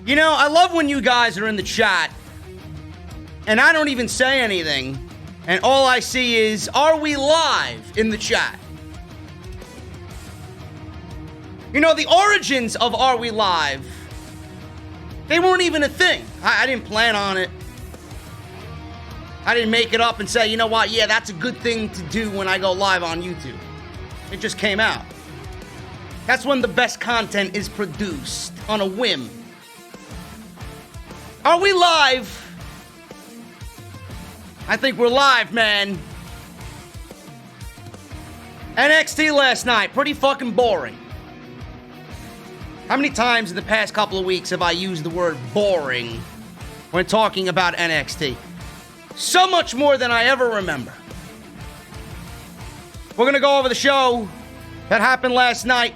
You know, I love when you guys are in the chat and I don't even say anything, and all I see is, are we live in the chat? You know, the origins of Are We Live, they weren't even a thing. I didn't plan on it. I didn't make it up and say, you know what, yeah, that's a good thing to do when I go live on YouTube. It just came out. That's when the best content is produced, on a whim. Are we live? I think we're live, man. NXT last night, pretty fucking boring. How many times in the past couple of weeks have I used the word boring when talking about NXT? So much more than I ever remember. We're going to go over the show that happened last night.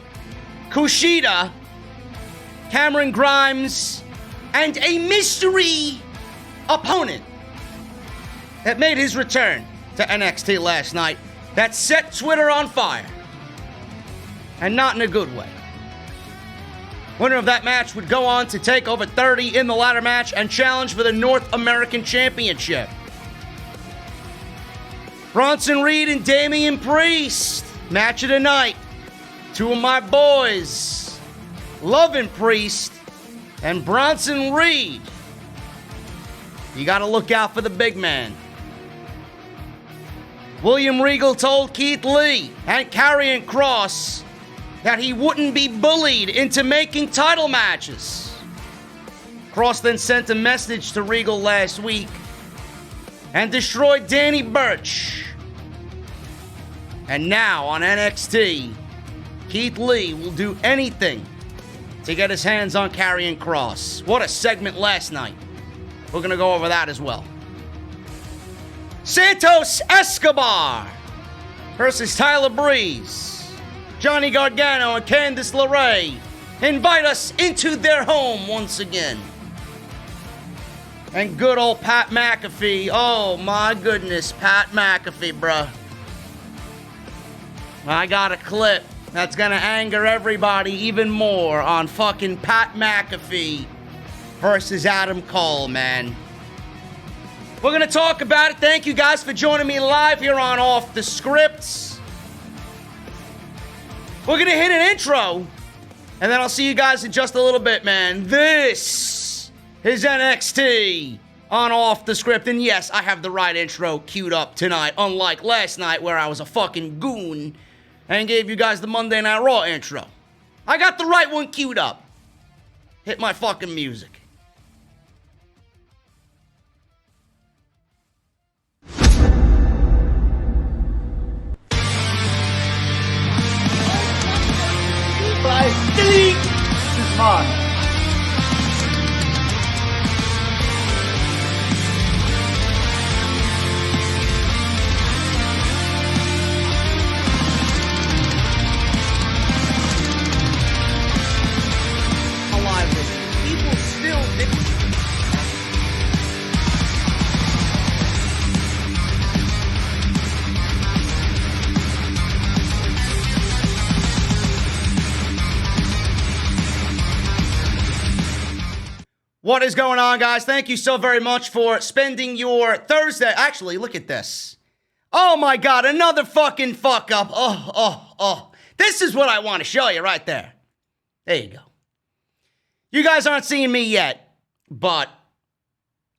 Kushida, Cameron Grimes, and a mystery opponent that made his return to NXT last night that set Twitter on fire. And not in a good way. Winner of that match would go on to take over 30 in the ladder match and challenge for the North American Championship. Bronson Reed and Damian Priest, match of the night. Two of my boys, loving Priest and Bronson Reed. You gotta look out for the big man. William Regal told Keith Lee and Karrion Kross that he wouldn't be bullied into making title matches. Kross then sent a message to Regal last week and destroyed Danny Burch. And now on NXT, Keith Lee will do anything to get his hands on Karrion Kross. What a segment last night. We're going to go over that as well. Santos Escobar versus Tyler Breeze. Johnny Gargano and Candice LeRae invite us into their home once again. And good old Pat McAfee. Oh my goodness, Pat McAfee, bruh. I got a clip that's gonna anger everybody even more on fucking Pat McAfee versus Adam Cole, man. We're gonna talk about it. Thank you guys for joining me live here on Off the Scripts. We're gonna hit an intro, and then I'll see you guys in just a little bit, man. This is NXT on Off the Script, and yes, I have the right intro queued up tonight, unlike last night where I was a fucking goon and gave you guys the Monday Night Raw intro. I got the right one queued up. Hit my fucking music. Delete this mod. People still What is going on, guys? Thank you so very much for spending your Thursday. Actually, look at this. Oh my God, another fucking fuck up. Oh. This is what I want to show you right there. There you go. You guys aren't seeing me yet, but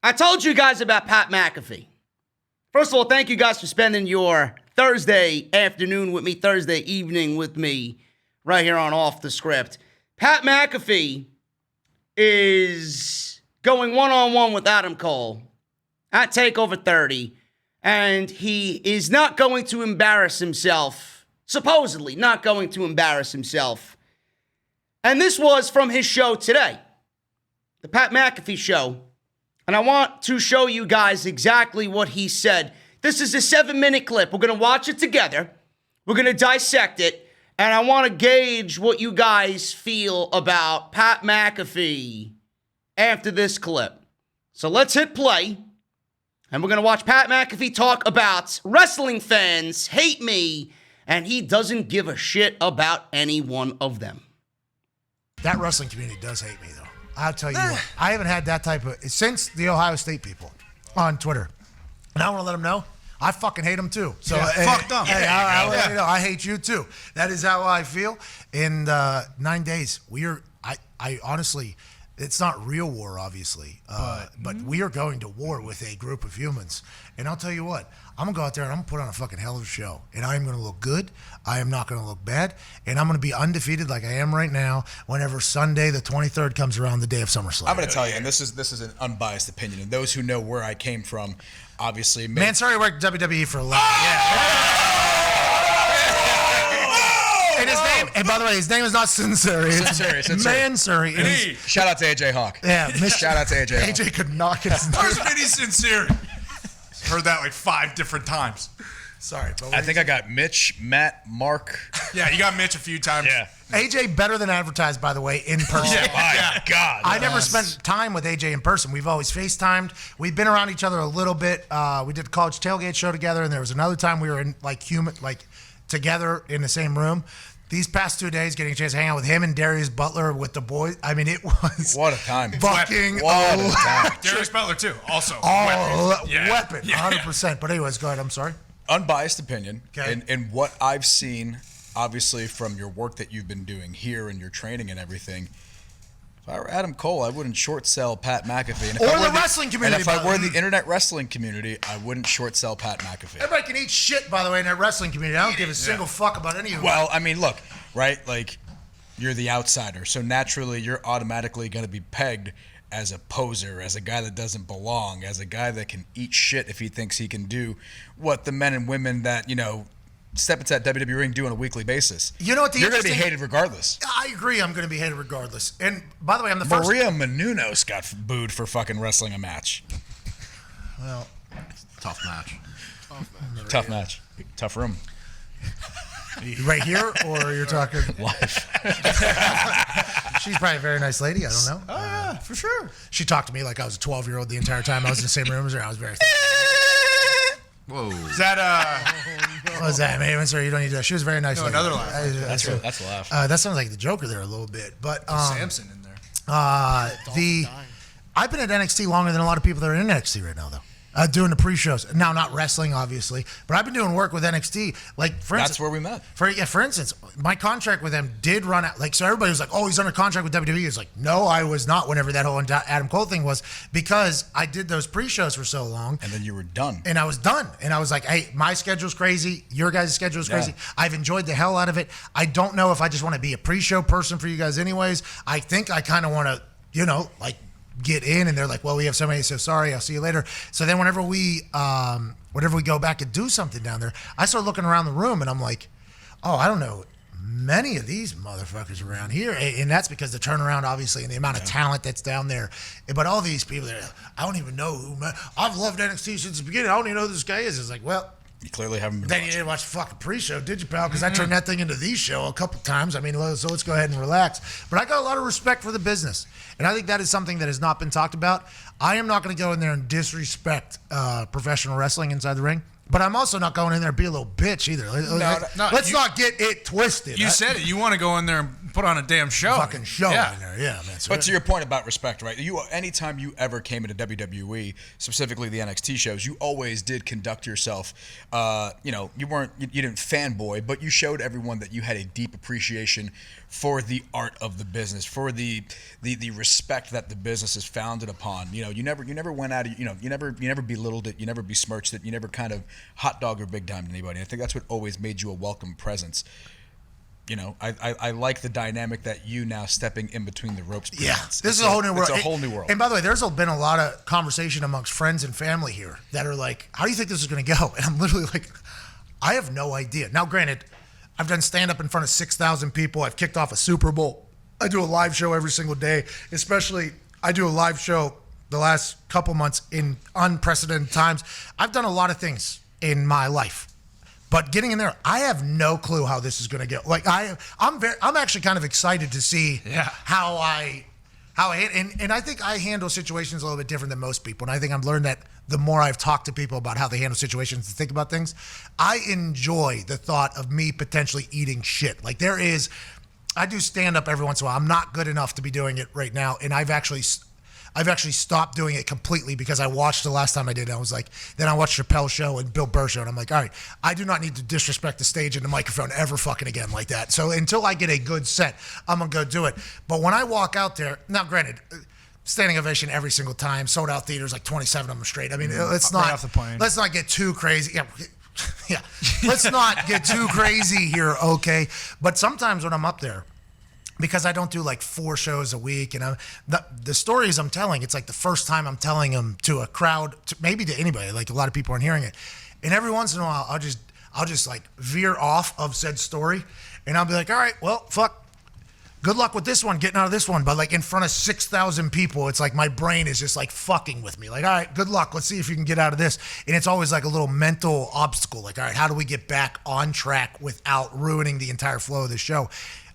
I told you guys about Pat McAfee. First of all, thank you guys for spending your Thursday afternoon with me, Thursday evening with me, right here on Off the Script. Pat McAfee is going one-on-one with Adam Cole at TakeOver 30, and he is not going to embarrass himself, supposedly not going to embarrass himself. And this was from his show today, the Pat McAfee show, and I want to show you guys exactly what he said. This is a 7-minute clip. We're going to watch it together. We're going to dissect it. And I want to gauge what you guys feel about Pat McAfee after this clip. So let's hit play. And we're going to watch Pat McAfee talk about wrestling fans hate me. And he doesn't give a shit about any one of them. That wrestling community does hate me, though. I'll tell you what. I haven't had that type of since the Ohio State people on Twitter, and I want to let them know I fucking hate them too. So fuck them. Hey, I'll let you know I hate you too. That is how I feel. In 9 days, I honestly, it's not real war, obviously, but we are going to war with a group of humans. And I'll tell you what, I'm going to go out there and I'm going to put on a fucking hell of a show. And I am going to look good. I am not going to look bad. And I'm going to be undefeated like I am right now whenever Sunday the 23rd comes around, the day of SummerSlam. I'm going to tell you, and this is an unbiased opinion, and those who know where I came from, obviously... Sorry, I worked WWE for 11 And his name, and by the way, his name is not Sincere. It's Mansory. Shout out to AJ Hawk. Yeah, shout out to AJ Hawk. AJ could not get his name. Where's Vinny Sincere? Heard that like 5 different times. Sorry, but I think I got Mitch, Matt, Mark. Yeah, you got Mitch a few times. Yeah. AJ better than advertised, by the way, in person. My God. I never spent time with AJ in person. We've always FaceTimed. We've been around each other a little bit. We did the college tailgate show together, and there was another time we were in together in the same room. These past 2 days, getting a chance to hang out with him and Darius Butler with the boys. I mean, it was what a time. Fucking what a time. Darius Butler too. Also weapon, 100%. But anyways, go ahead. I'm sorry. Unbiased opinion. Okay. And what I've seen, obviously, from your work that you've been doing here and your training and everything. If I were Adam Cole, I wouldn't short sell Pat McAfee. And Or the wrestling community. And if I were the internet wrestling community, I wouldn't short sell Pat McAfee. Everybody can eat shit, by the way, in that wrestling community. I don't give a single fuck about any of them. Well, I mean, look, right? Like, you're the outsider. So naturally, you're automatically going to be pegged as a poser, as a guy that doesn't belong, as a guy that can eat shit if he thinks he can do what the men and women that, step into that WWE ring do on a weekly basis. You know what? You're going to be hated regardless. I agree. I'm going to be hated regardless. And by the way, I'm the first. Maria Menounos got booed for fucking wrestling a match. Well, tough match. Tough match. Tough room. Right here, or you're talking live? She's probably a very nice lady. I don't know. Oh yeah, for sure. She talked to me like I was a 12-year-old the entire time I was in the same room as her. I was very. Whoa. Is that What was that, man? Sorry, you don't need to. She was a very nice. No, lady. another laugh. That's a laugh. That sounds like the Joker there a little bit, but Samson in there. I've been at NXT longer than a lot of people that are in NXT right now, though. Doing the pre-shows. Now, not wrestling, obviously, but I've been doing work with NXT. Like, for instance, that's where we met. For instance, my contract with them did run out. Like, so everybody was like, "Oh, he's under contract with WWE." It's like, no, I was not. Whenever that whole Adam Cole thing was, because I did those pre-shows for so long, and then you were done. And I was done. And I was like, "Hey, my schedule's crazy. Your guys' schedule is crazy. I've enjoyed the hell out of it. I don't know if I just want to be a pre-show person for you guys, anyways. I think I kind of want to, get in." And they're like, "Well, we have somebody, so sorry, I'll see you later." So then whenever we go back and do something down there, I start looking around the room and I'm like, "Oh, I don't know many of these motherfuckers around here." And that's because the turnaround, obviously, and the amount of talent that's down there. But all these people there, I don't even know who. I've loved NXT since the beginning. I don't even know who this guy is. It's like, well, you clearly haven't been then watching. you didn't watch the fucking pre-show, did you, pal? Because I turned that thing into the show a couple times. I mean, so let's go ahead and relax. But I got a lot of respect for the business. And I think that is something that has not been talked about. I am not going to go in there and disrespect professional wrestling inside the ring. But I'm also not going in there and be a little bitch either. Let's not get it twisted. You said it. You want to go in there and put on a damn show. Fucking show in there. Yeah, man. But to your point about respect, right? Anytime you ever came into WWE, specifically the NXT shows, you always did conduct yourself. You didn't fanboy, but you showed everyone that you had a deep appreciation for the art of the business, for the respect that the business is founded upon. You never went out of, you never belittled it, you never besmirched it, you never kind of hot dog or big time to anybody. I think that's what always made you a welcome presence. I like the dynamic that you now stepping in between the ropes. Yeah, this is a whole new world. It's a whole new world. And by the way, there's been a lot of conversation amongst friends and family here that are like, "How do you think this is going to go?" And I'm literally like, I have no idea. Now, granted, I've done stand-up in front of 6,000 people. I've kicked off a Super Bowl. I do a live show every single day. Especially, I do a live show the last couple months in unprecedented times. I've done a lot of things in my life. But getting in there, I have no clue how this is going to go. Like I'm actually kind of excited to see how I and I think I handle situations a little bit different than most people. And I think I've learned that the more I've talked to people about how they handle situations and think about things, I enjoy the thought of me potentially eating shit. Like I do stand up every once in a while. I'm not good enough to be doing it right now, and I've actually stopped doing it completely because I watched the last time I did it. I was like, then I watched Chappelle's show and Bill Burch show, and I'm like, all right, I do not need to disrespect the stage and the microphone ever fucking again like that. So until I get a good set, I'm gonna go do it. But when I walk out there, now granted, standing ovation every single time, sold out theaters, like 27 of them straight. I mean, let's Right off the plane. let's not get too crazy. Yeah. Yeah, let's not get too crazy here, okay? But sometimes when I'm up there, because I don't do like 4 shows a week, and the stories I'm telling, it's like the first time I'm telling them to a crowd, maybe to anybody, like a lot of people aren't hearing it. And every once in a while, I'll just like veer off of said story, and I'll be like, all right, well, fuck. Good luck with this one, getting out of this one. But like in front of 6,000 people, it's like my brain is just like fucking with me. Like, all right, good luck. Let's see if you can get out of this. And it's always like a little mental obstacle. Like, all right, how do we get back on track without ruining the entire flow of the show?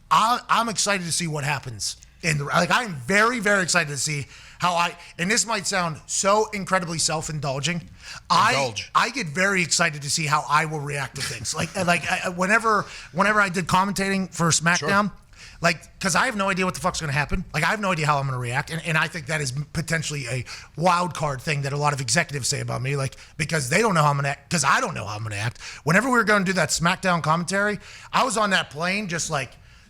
I'm excited to see what happens. I'm very, very excited to see how and this might sound so incredibly self-indulging. I get very excited to see how I will react to things. Whenever I did commentating for SmackDown, Sure. Because I have no idea what the fuck's going to happen. Like, I have no idea how I'm going to react. And I think that is potentially a wild card thing that a lot of executives say about me, because they don't know how I'm going to act, because I don't know how I'm going to act. Whenever we were going to do that SmackDown commentary, I was on that plane just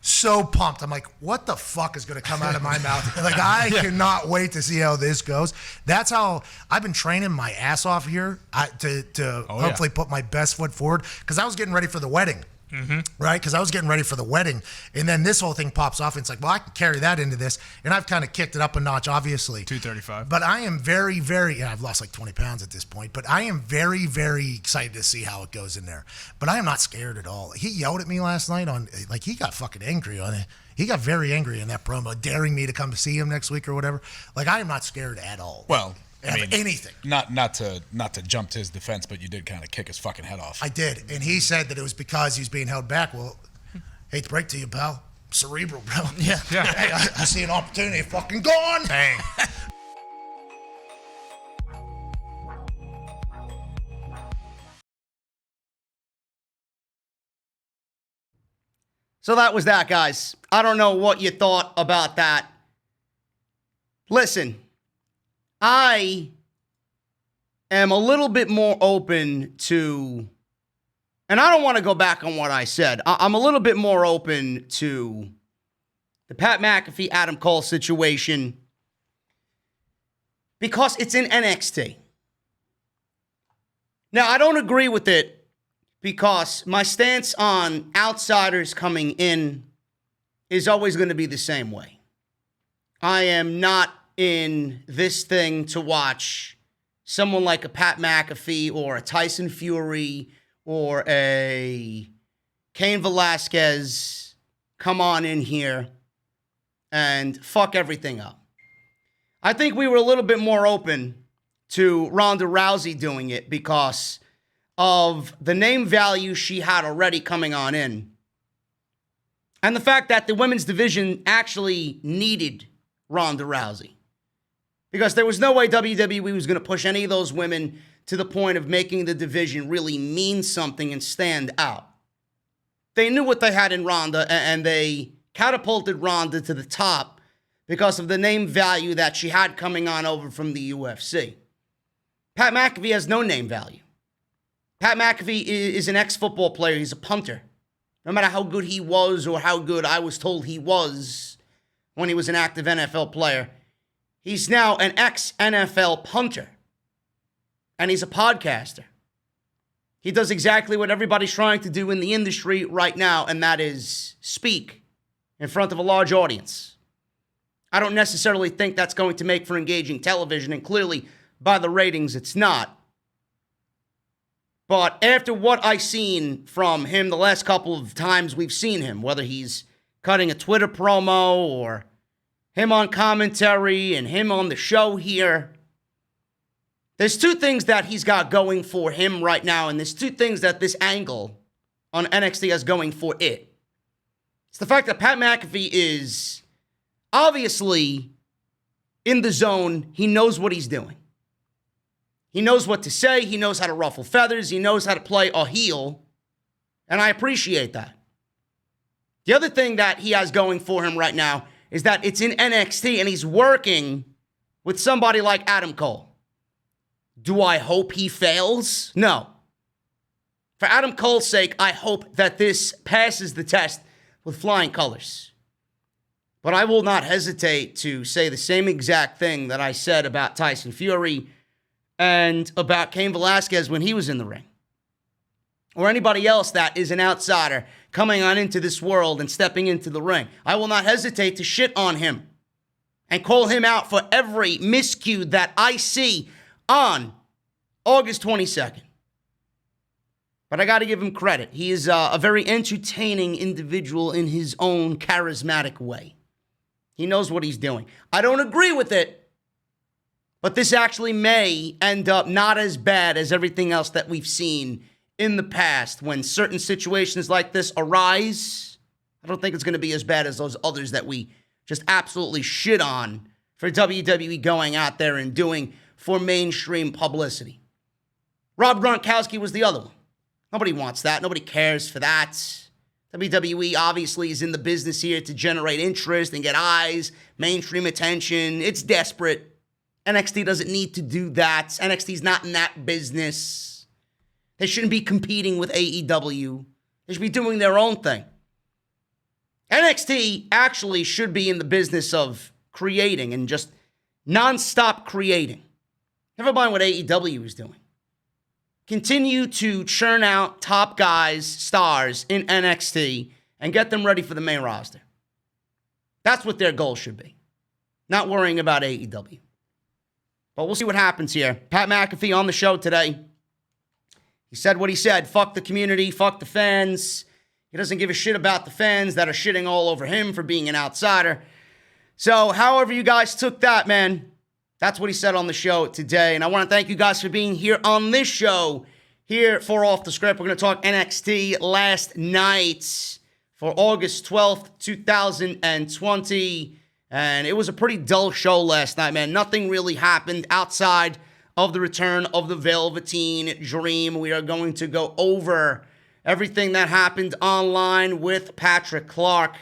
so pumped. I'm like, what the fuck is going to come out of my mouth? I cannot wait to see how this goes. That's how I've been training my ass off here to hopefully put my best foot forward, because I was getting ready for the wedding. Mm-hmm. Right? Because I was getting ready for the wedding, and then this whole thing pops off, and it's like, well, I can carry that into this, and I've kind of kicked it up a notch, obviously. 235. But I am very, very, I've lost like 20 pounds at this point, but I am very, very excited to see how it goes in there. But I am not scared at all. He yelled at me last night he got fucking angry on it. He got very angry in that promo, daring me to come see him next week or whatever. I am not scared at all. Well, anything. Not to jump to his defense, but you did kind of kick his fucking head off. I did, and he said that it was because he was being held back. Well, hate to break to you, pal. Cerebral, bro. Yeah. Hey, I see an opportunity. Fucking gone. Bang. So that was that, guys. I don't know what you thought about that. Listen, I am a little bit more open to, and I don't want to go back on what I said. I'm a little bit more open to the Pat McAfee, Adam Cole situation because it's in NXT. Now, I don't agree with it because my stance on outsiders coming in is always going to be the same way. I am not in this thing to watch someone like a Pat McAfee or a Tyson Fury or a Cain Velasquez come on in here and fuck everything up. I think we were a little bit more open to Ronda Rousey doing it because of the name value she had already coming on in. And the fact that the women's division actually needed Ronda Rousey. Because there was no way WWE was going to push any of those women to the point of making the division really mean something and stand out. They knew what they had in Ronda, and they catapulted Ronda to the top because of the name value that she had coming on over from the UFC. Pat McAfee has no name value. Pat McAfee is an ex-football player. He's a punter. No matter how good he was or how good I was told he was when he was an active NFL player, he's now an ex-NFL punter. And he's a podcaster. He does exactly what everybody's trying to do in the industry right now, and that is speak in front of a large audience. I don't necessarily think that's going to make for engaging television, and clearly, by the ratings, it's not. But after what I've seen from him the last couple of times we've seen him, whether he's cutting a Twitter promo or him on commentary and him on the show here, there's two things that he's got going for him right now, and there's two things that this angle on NXT has going for it. It's the fact that Pat McAfee is obviously in the zone. He knows what he's doing. He knows what to say. He knows how to ruffle feathers. He knows how to play a heel, and I appreciate that. The other thing that he has going for him right now is that it's in NXT and he's working with somebody like Adam Cole. Do I hope he fails? No. For Adam Cole's sake, I hope that this passes the test with flying colors. But I will not hesitate to say the same exact thing that I said about Tyson Fury and about Cain Velasquez when he was in the ring. Or anybody else that is an outsider coming on into this world and stepping into the ring. I will not hesitate to shit on him and call him out for every miscue that I see on August 22nd. But I got to give him credit. He is a very entertaining individual in his own charismatic way. He knows what he's doing. I don't agree with it, but this actually may end up not as bad as everything else that we've seen in the past. When certain situations like this arise, I don't think it's going to be as bad as those others that we just absolutely shit on for WWE going out there and doing for mainstream publicity. Rob Gronkowski was the other one. Nobody wants that. Nobody cares for that. WWE obviously is in the business here to generate interest and get eyes, mainstream attention. It's desperate. NXT doesn't need to do that. NXT's not in that business. They shouldn't be competing with AEW. They should be doing their own thing. NXT actually should be in the business of creating and just nonstop creating. Never mind what AEW is doing. Continue to churn out top guys, stars in NXT, and get them ready for the main roster. That's what their goal should be. Not worrying about AEW. But we'll see what happens here. Pat McAfee on the show today. He said what he said. Fuck the community. Fuck the fans. He doesn't give a shit about the fans that are shitting all over him for being an outsider. So however you guys took that, man, that's what he said on the show today. And I want to thank you guys for being here on this show here for Off the Script. We're going to talk NXT last night for August 12th, 2020. And it was a pretty dull show last night, man. Nothing really happened outside of the return of the Velveteen Dream. We are going to go over everything that happened online with Patrick Clark.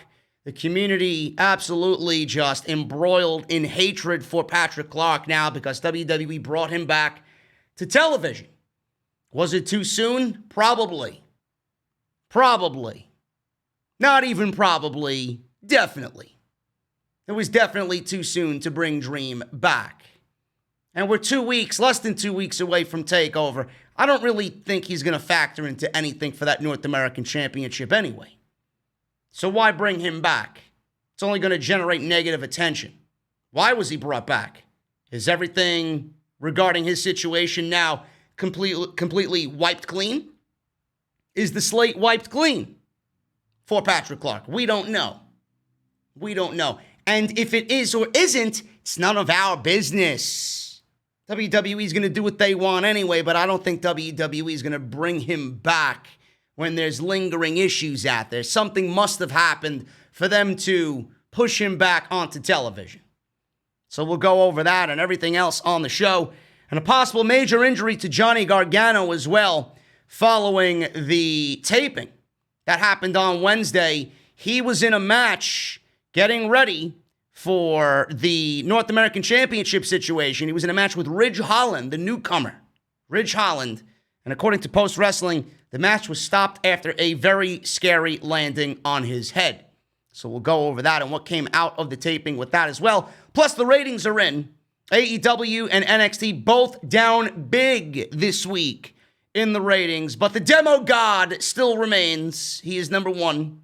The community absolutely just embroiled in hatred for Patrick Clark now because WWE brought him back to television. Was it too soon? Probably. Probably. Not even probably. Definitely. It was definitely too soon to bring Dream back. And we're 2 weeks, less than 2 weeks away from TakeOver. I don't really think he's going to factor into anything for that North American Championship anyway. So why bring him back? It's only going to generate negative attention. Why was he brought back? Is everything regarding his situation now completely wiped clean? Is the slate wiped clean for Patrick Clark? We don't know. We don't know. And if it is or isn't, it's none of our business. WWE is going to do what they want anyway, but I don't think WWE is going to bring him back when there's lingering issues out there. Something must have happened for them to push him back onto television. So we'll go over that and everything else on the show. And a possible major injury to Johnny Gargano as well following the taping that happened on Wednesday. He was in a match getting ready for the North American Championship situation. He was in a match with Ridge Holland, the newcomer. Ridge Holland. And according to Post Wrestling, the match was stopped after a very scary landing on his head. So we'll go over that and what came out of the taping with that as well. Plus, the ratings are in. AEW and NXT both down big this week in the ratings. But the demo god still remains. He is number one.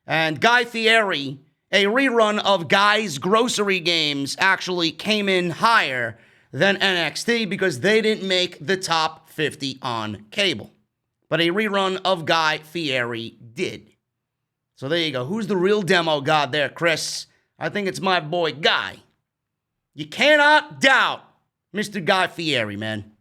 And Guy Fieri, a rerun of Guy's Grocery Games, actually came in higher than NXT because they didn't make the top 50 on cable. But a rerun of Guy Fieri did. So there you go. Who's the real demo god there, Chris? I think it's my boy Guy. You cannot doubt Mr. Guy Fieri, man.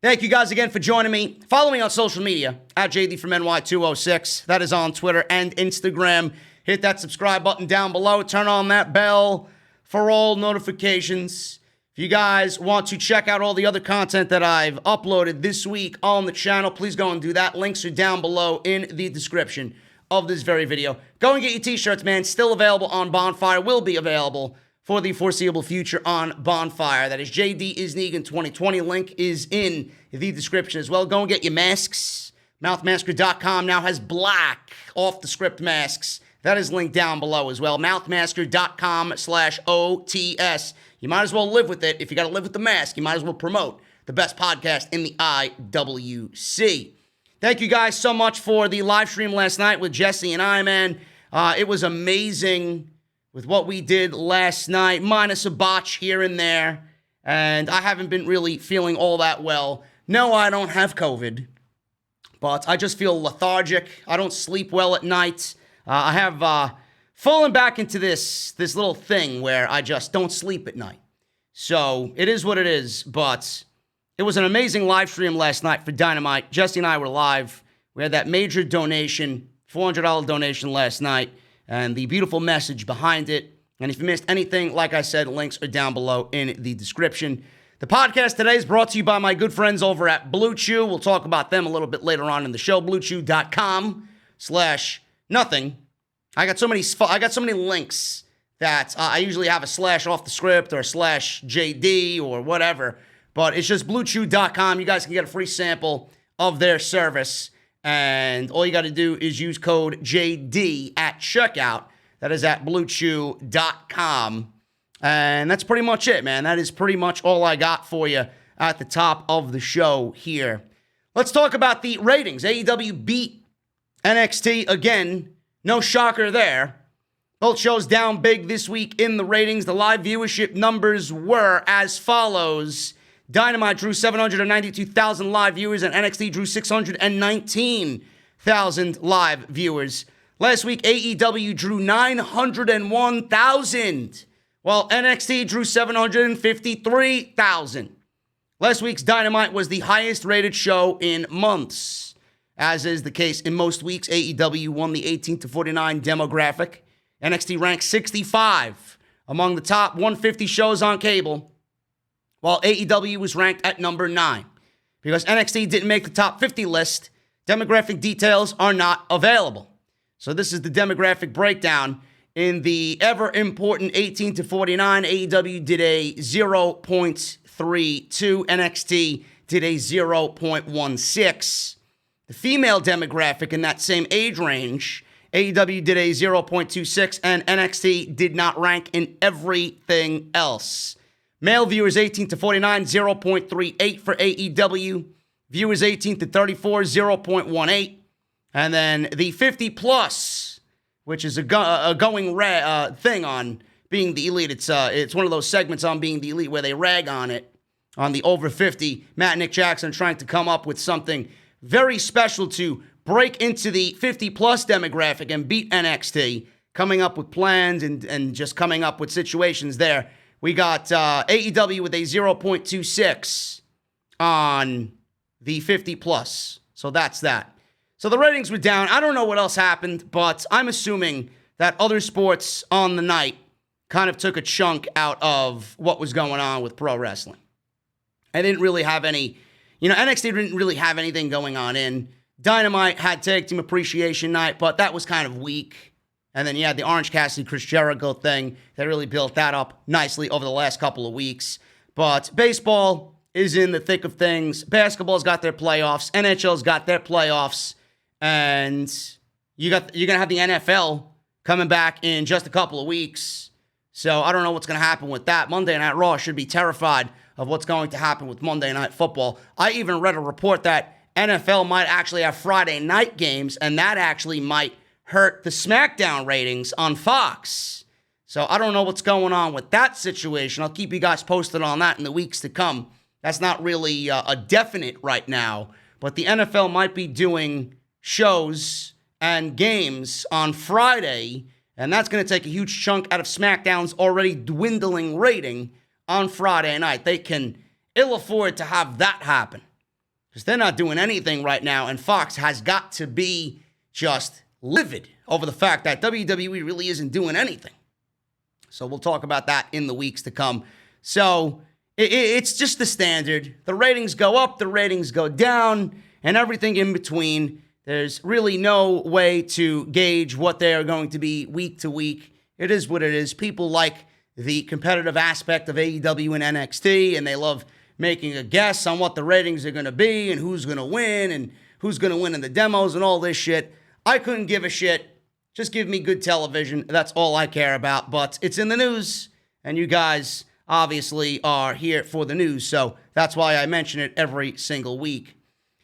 Thank you guys again for joining me. Follow me on social media at JD from NY206. That is on Twitter and Instagram. Hit that subscribe button down below. Turn on that bell for all notifications. If you guys want to check out all the other content that I've uploaded this week on the channel, please go and do that. Links are down below in the description of this very video. Go and get your t-shirts, man. Still available on Bonfire. Will be available for the foreseeable future on Bonfire. That is JD is NEGAN 2020. Link is in the description as well. Go and get your masks. Mouthmasker.com now has black off-the-script masks. That is linked down below as well. Mouthmasker.com/OTS. You might as well live with it. If you got to live with the mask, you might as well promote the best podcast in the IWC. Thank you guys so much for the live stream last night with Jesse and I, man. It was amazing with what we did last night, minus a botch here and there. And I haven't been really feeling all that well. No, I don't have COVID, but I just feel lethargic. I don't sleep well at night. I have fallen back into this little thing where I just don't sleep at night. So it is what it is, but it was an amazing live stream last night for Dynamite. Jesse and I were live. We had that major donation, $400 donation last night, and the beautiful message behind it. And if you missed anything, like I said, links are down below in the description. The podcast today is brought to you by my good friends over at Blue Chew. We'll talk about them a little bit later on in the show. BlueChew.com/nothing. I got so many links that I usually have a slash off the script or slash JD or whatever. But it's just BlueChew.com. You guys can get a free sample of their service. And all you got to do is use code JD at checkout. That is at BlueChew.com. And that's pretty much it, man. That is pretty much all I got for you at the top of the show here. Let's talk about the ratings. AEW beat NXT again. No shocker there. Both shows down big this week in the ratings. The live viewership numbers were as follows. Dynamite drew 792,000 live viewers, and NXT drew 619,000 live viewers. Last week, AEW drew 901,000, while NXT drew 753,000. Last week's Dynamite was the highest rated show in months. As is the case in most weeks, AEW won the 18 to 49 demographic. NXT ranked 65 among the top 150 shows on cable, while AEW was ranked at number 9. Because NXT didn't make the top 50 list, demographic details are not available. So this is the demographic breakdown. In the ever-important 18 to 49, AEW did a 0.32. NXT did a 0.16. The female demographic in that same age range, AEW did a 0.26, and NXT did not rank in everything else. Male viewers 18 to 49, 0.38 for AEW. Viewers 18 to 34, 0.18. And then the 50 plus, which is a going thing on being the elite. It's one of those segments on being the elite where they rag on it, on the over 50. Matt and Nick Jackson trying to come up with something very special to break into the 50 plus demographic and beat NXT, coming up with plans and just coming up with situations there. We got AEW with a 0.26 on the 50 plus. So that's that. So the ratings were down. I don't know what else happened, but I'm assuming that other sports on the night kind of took a chunk out of what was going on with pro wrestling. I didn't really have any, NXT didn't really have anything going on in. Dynamite had Tag Team Appreciation Night, but that was kind of weak. And then you had the Orange Cassidy, Chris Jericho thing. They really built that up nicely over the last couple of weeks. But baseball is in the thick of things. Basketball's got their playoffs. NHL's got their playoffs. And you're going to have the NFL coming back in just a couple of weeks. So I don't know what's going to happen with that. Monday Night Raw should be terrified of what's going to happen with Monday Night Football. I even read a report that NFL might actually have Friday night games, and that actually might hurt the SmackDown ratings on Fox. So I don't know what's going on with that situation. I'll keep you guys posted on that in the weeks to come. That's not really a definite right now, but the NFL might be doing shows and games on Friday, and that's going to take a huge chunk out of SmackDown's already dwindling rating on Friday night. They can ill afford to have that happen because they're not doing anything right now, and Fox has got to be just livid over the fact that WWE really isn't doing anything. So we'll talk about that in the weeks to come. So it's just the standard. The ratings go up, the ratings go down, and everything in between. There's really no way to gauge what they are going to be week to week. It is what it is. People like the competitive aspect of AEW and NXT, and they love making a guess on what the ratings are going to be and who's going to win in the demos and all this shit. I couldn't give a shit. Just give me good television. That's all I care about. But it's in the news, and you guys obviously are here for the news, so that's why I mention it every single week.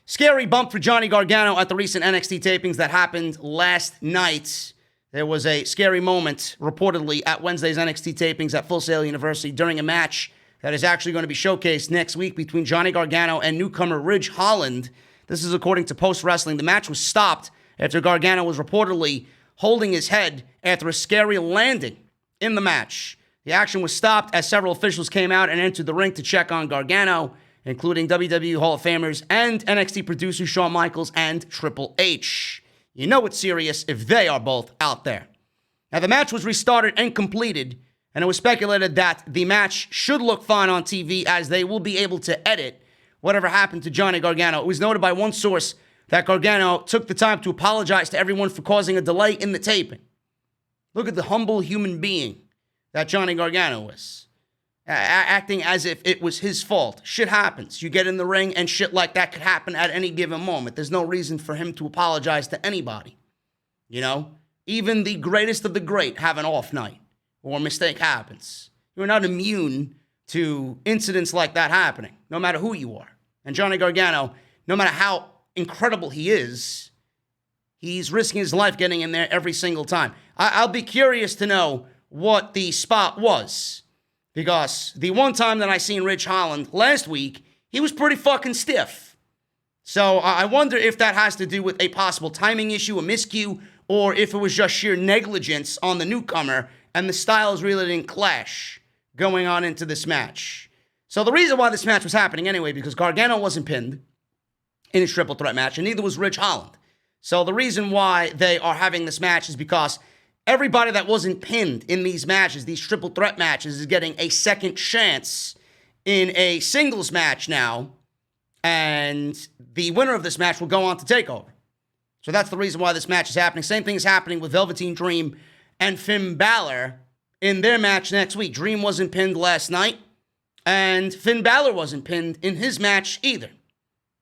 Scary bump for Johnny Gargano at the recent NXT tapings that happened last night. There was a scary moment, reportedly, at Wednesday's NXT tapings at Full Sail University during a match that is actually going to be showcased next week between Johnny Gargano and newcomer Ridge Holland. This is according to Post Wrestling. The match was stopped after Gargano was reportedly holding his head after a scary landing in the match. The action was stopped as several officials came out and entered the ring to check on Gargano, including WWE Hall of Famers and NXT producers Shawn Michaels and Triple H. You know it's serious if they are both out there. Now, the match was restarted and completed, and it was speculated that the match should look fine on TV as they will be able to edit whatever happened to Johnny Gargano. It was noted by one source that Gargano took the time to apologize to everyone for causing a delay in the taping. Look at the humble human being that Johnny Gargano was. Acting as if it was his fault. Shit happens. You get in the ring and shit like that could happen at any given moment. There's no reason for him to apologize to anybody. You know? Even the greatest of the great have an off night or a mistake happens. You're not immune to incidents like that happening, no matter who you are. And Johnny Gargano, no matter how incredible he is, he's risking his life getting in there every single time. I'll be curious to know what the spot was. Because the one time that I seen Ridge Holland last week, he was pretty fucking stiff. So I wonder if that has to do with a possible timing issue, a miscue, or if it was just sheer negligence on the newcomer and the styles really didn't clash going on into this match. So the reason why this match was happening anyway, because Gargano wasn't pinned in his triple threat match, and neither was Ridge Holland. So the reason why they are having this match is because everybody that wasn't pinned in these matches, these triple threat matches, is getting a second chance in a singles match now. And the winner of this match will go on to TakeOver. So that's the reason why this match is happening. Same thing is happening with Velveteen Dream and Finn Balor in their match next week. Dream wasn't pinned last night, and Finn Balor wasn't pinned in his match either.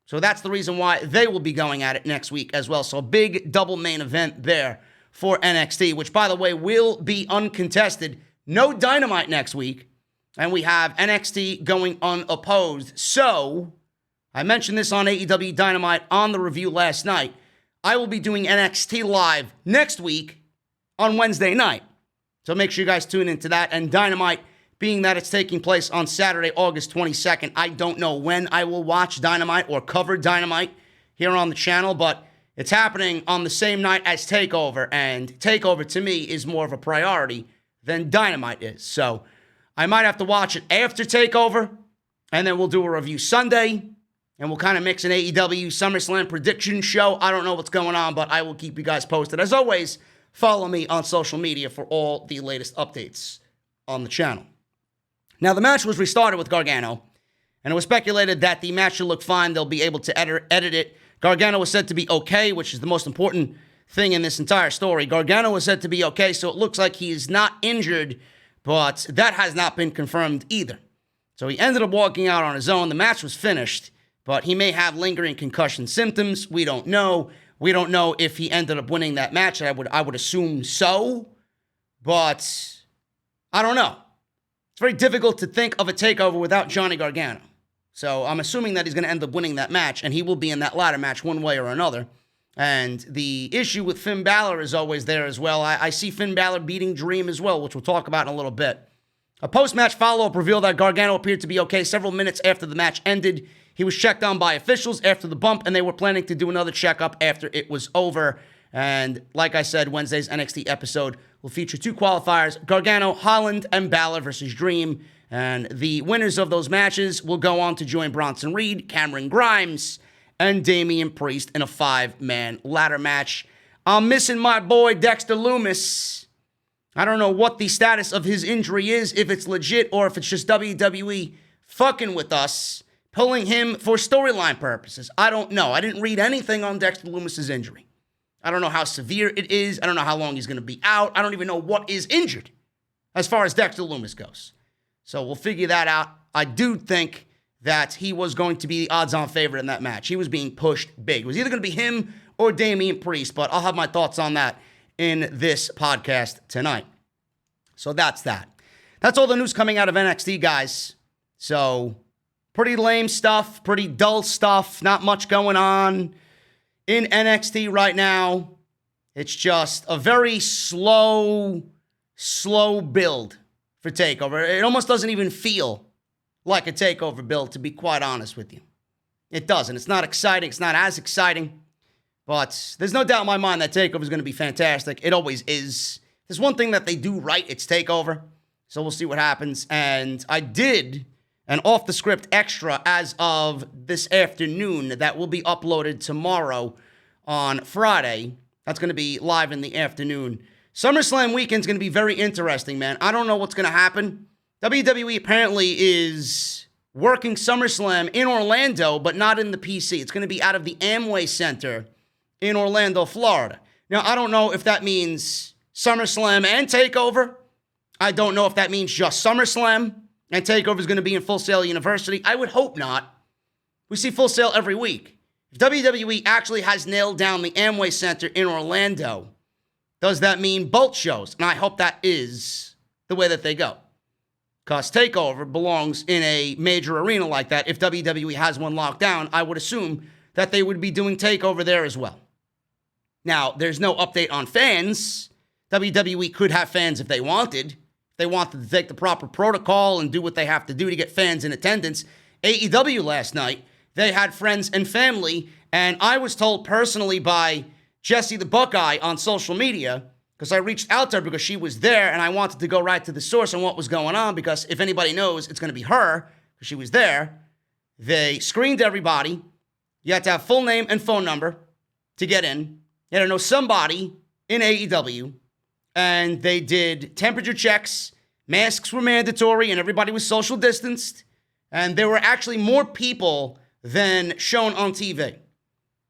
So that's the reason why they will be going at it next week as well. So a big double main event there for NXT, which, by the way, will be uncontested. No Dynamite next week, and we have NXT going unopposed. So, I mentioned this on AEW Dynamite on the review last night. I will be doing NXT Live next week on Wednesday night. So make sure you guys tune into that. And Dynamite, being that it's taking place on Saturday, August 22nd, I don't know when I will watch Dynamite or cover Dynamite here on the channel, but it's happening on the same night as TakeOver, and TakeOver to me is more of a priority than Dynamite is. So I might have to watch it after TakeOver, and then we'll do a review Sunday, and we'll kind of mix an AEW Summerslam prediction show. I don't know what's going on, but I will keep you guys posted. As always, follow me on social media for all the latest updates on the channel. Now, the match was restarted with Gargano, and it was speculated that the match should look fine. They'll be able to edit it. Gargano was said to be okay, which is the most important thing in this entire story. Gargano was said to be okay, so it looks like he is not injured, but that has not been confirmed either. So he ended up walking out on his own. The match was finished, but he may have lingering concussion symptoms. We don't know. We don't know if he ended up winning that match. I would assume so, but I don't know. It's very difficult to think of a TakeOver without Johnny Gargano. So I'm assuming that he's going to end up winning that match, and he will be in that ladder match one way or another. And the issue with Finn Balor is always there as well. I see Finn Balor beating Dream as well, which we'll talk about in a little bit. A post-match follow-up revealed that Gargano appeared to be okay several minutes after the match ended. He was checked on by officials after the bump, and they were planning to do another checkup after it was over. And like I said, Wednesday's NXT episode will feature two qualifiers, Gargano, Holland, and Balor versus Dream. And the winners of those matches will go on to join Bronson Reed, Cameron Grimes, and Damian Priest in a 5-man ladder match. I'm missing my boy Dexter Lumis. I don't know what the status of his injury is, if it's legit or if it's just WWE fucking with us. pulling him for storyline purposes. I don't know. I didn't read anything on Dexter Lumis's injury. I don't know how severe it is. I don't know how long he's going to be out. I don't even know what is injured as far as Dexter Lumis goes. So we'll figure that out. I do think that he was going to be the odds-on favorite in that match. He was being pushed big. It was either going to be him or Damian Priest, but I'll have my thoughts on that in this podcast tonight. So that's that. That's all the news coming out of NXT, guys. So pretty lame stuff, pretty dull stuff, not much going on in NXT right now. It's just a very slow build for TakeOver. It almost doesn't even feel like a TakeOver build, to be quite honest with you. It doesn't. It's not exciting. It's not as exciting. But there's no doubt in my mind that TakeOver is going to be fantastic. It always is. There's one thing that they do right. It's TakeOver. So we'll see what happens. And I did an off-the-script extra as of this afternoon that will be uploaded tomorrow on Friday. That's going to be live in the afternoon. Summerslam weekend's going to be very interesting, man. I don't know what's going to happen. WWE apparently is working SummerSlam in Orlando, but not in the PC. It's going to be out of the Amway Center in Orlando, Florida. Now, I don't know if that means SummerSlam and TakeOver. I don't know if that means just SummerSlam and TakeOver is going to be in Full Sail University. I would hope not. We see Full Sail every week. If WWE actually has nailed down the Amway Center in Orlando, does that mean both shows? And I hope that is the way that they go. Because TakeOver belongs in a major arena like that. If WWE has one locked down, I would assume that they would be doing TakeOver there as well. Now, there's no update on fans. WWE could have fans if they wanted. If they wanted to take the proper protocol and do what they have to do to get fans in attendance. AEW last night, they had friends and family, and I was told personally by Jesse the Buckeye on social media, because I reached out to her because she was there, and I wanted to go right to the source on what was going on, because if anybody knows, it's going to be her, because she was there. They screened everybody. You had to have full name and phone number to get in. You had to know somebody in AEW, and they did temperature checks. Masks were mandatory, and everybody was social distanced, and there were actually more people than shown on TV.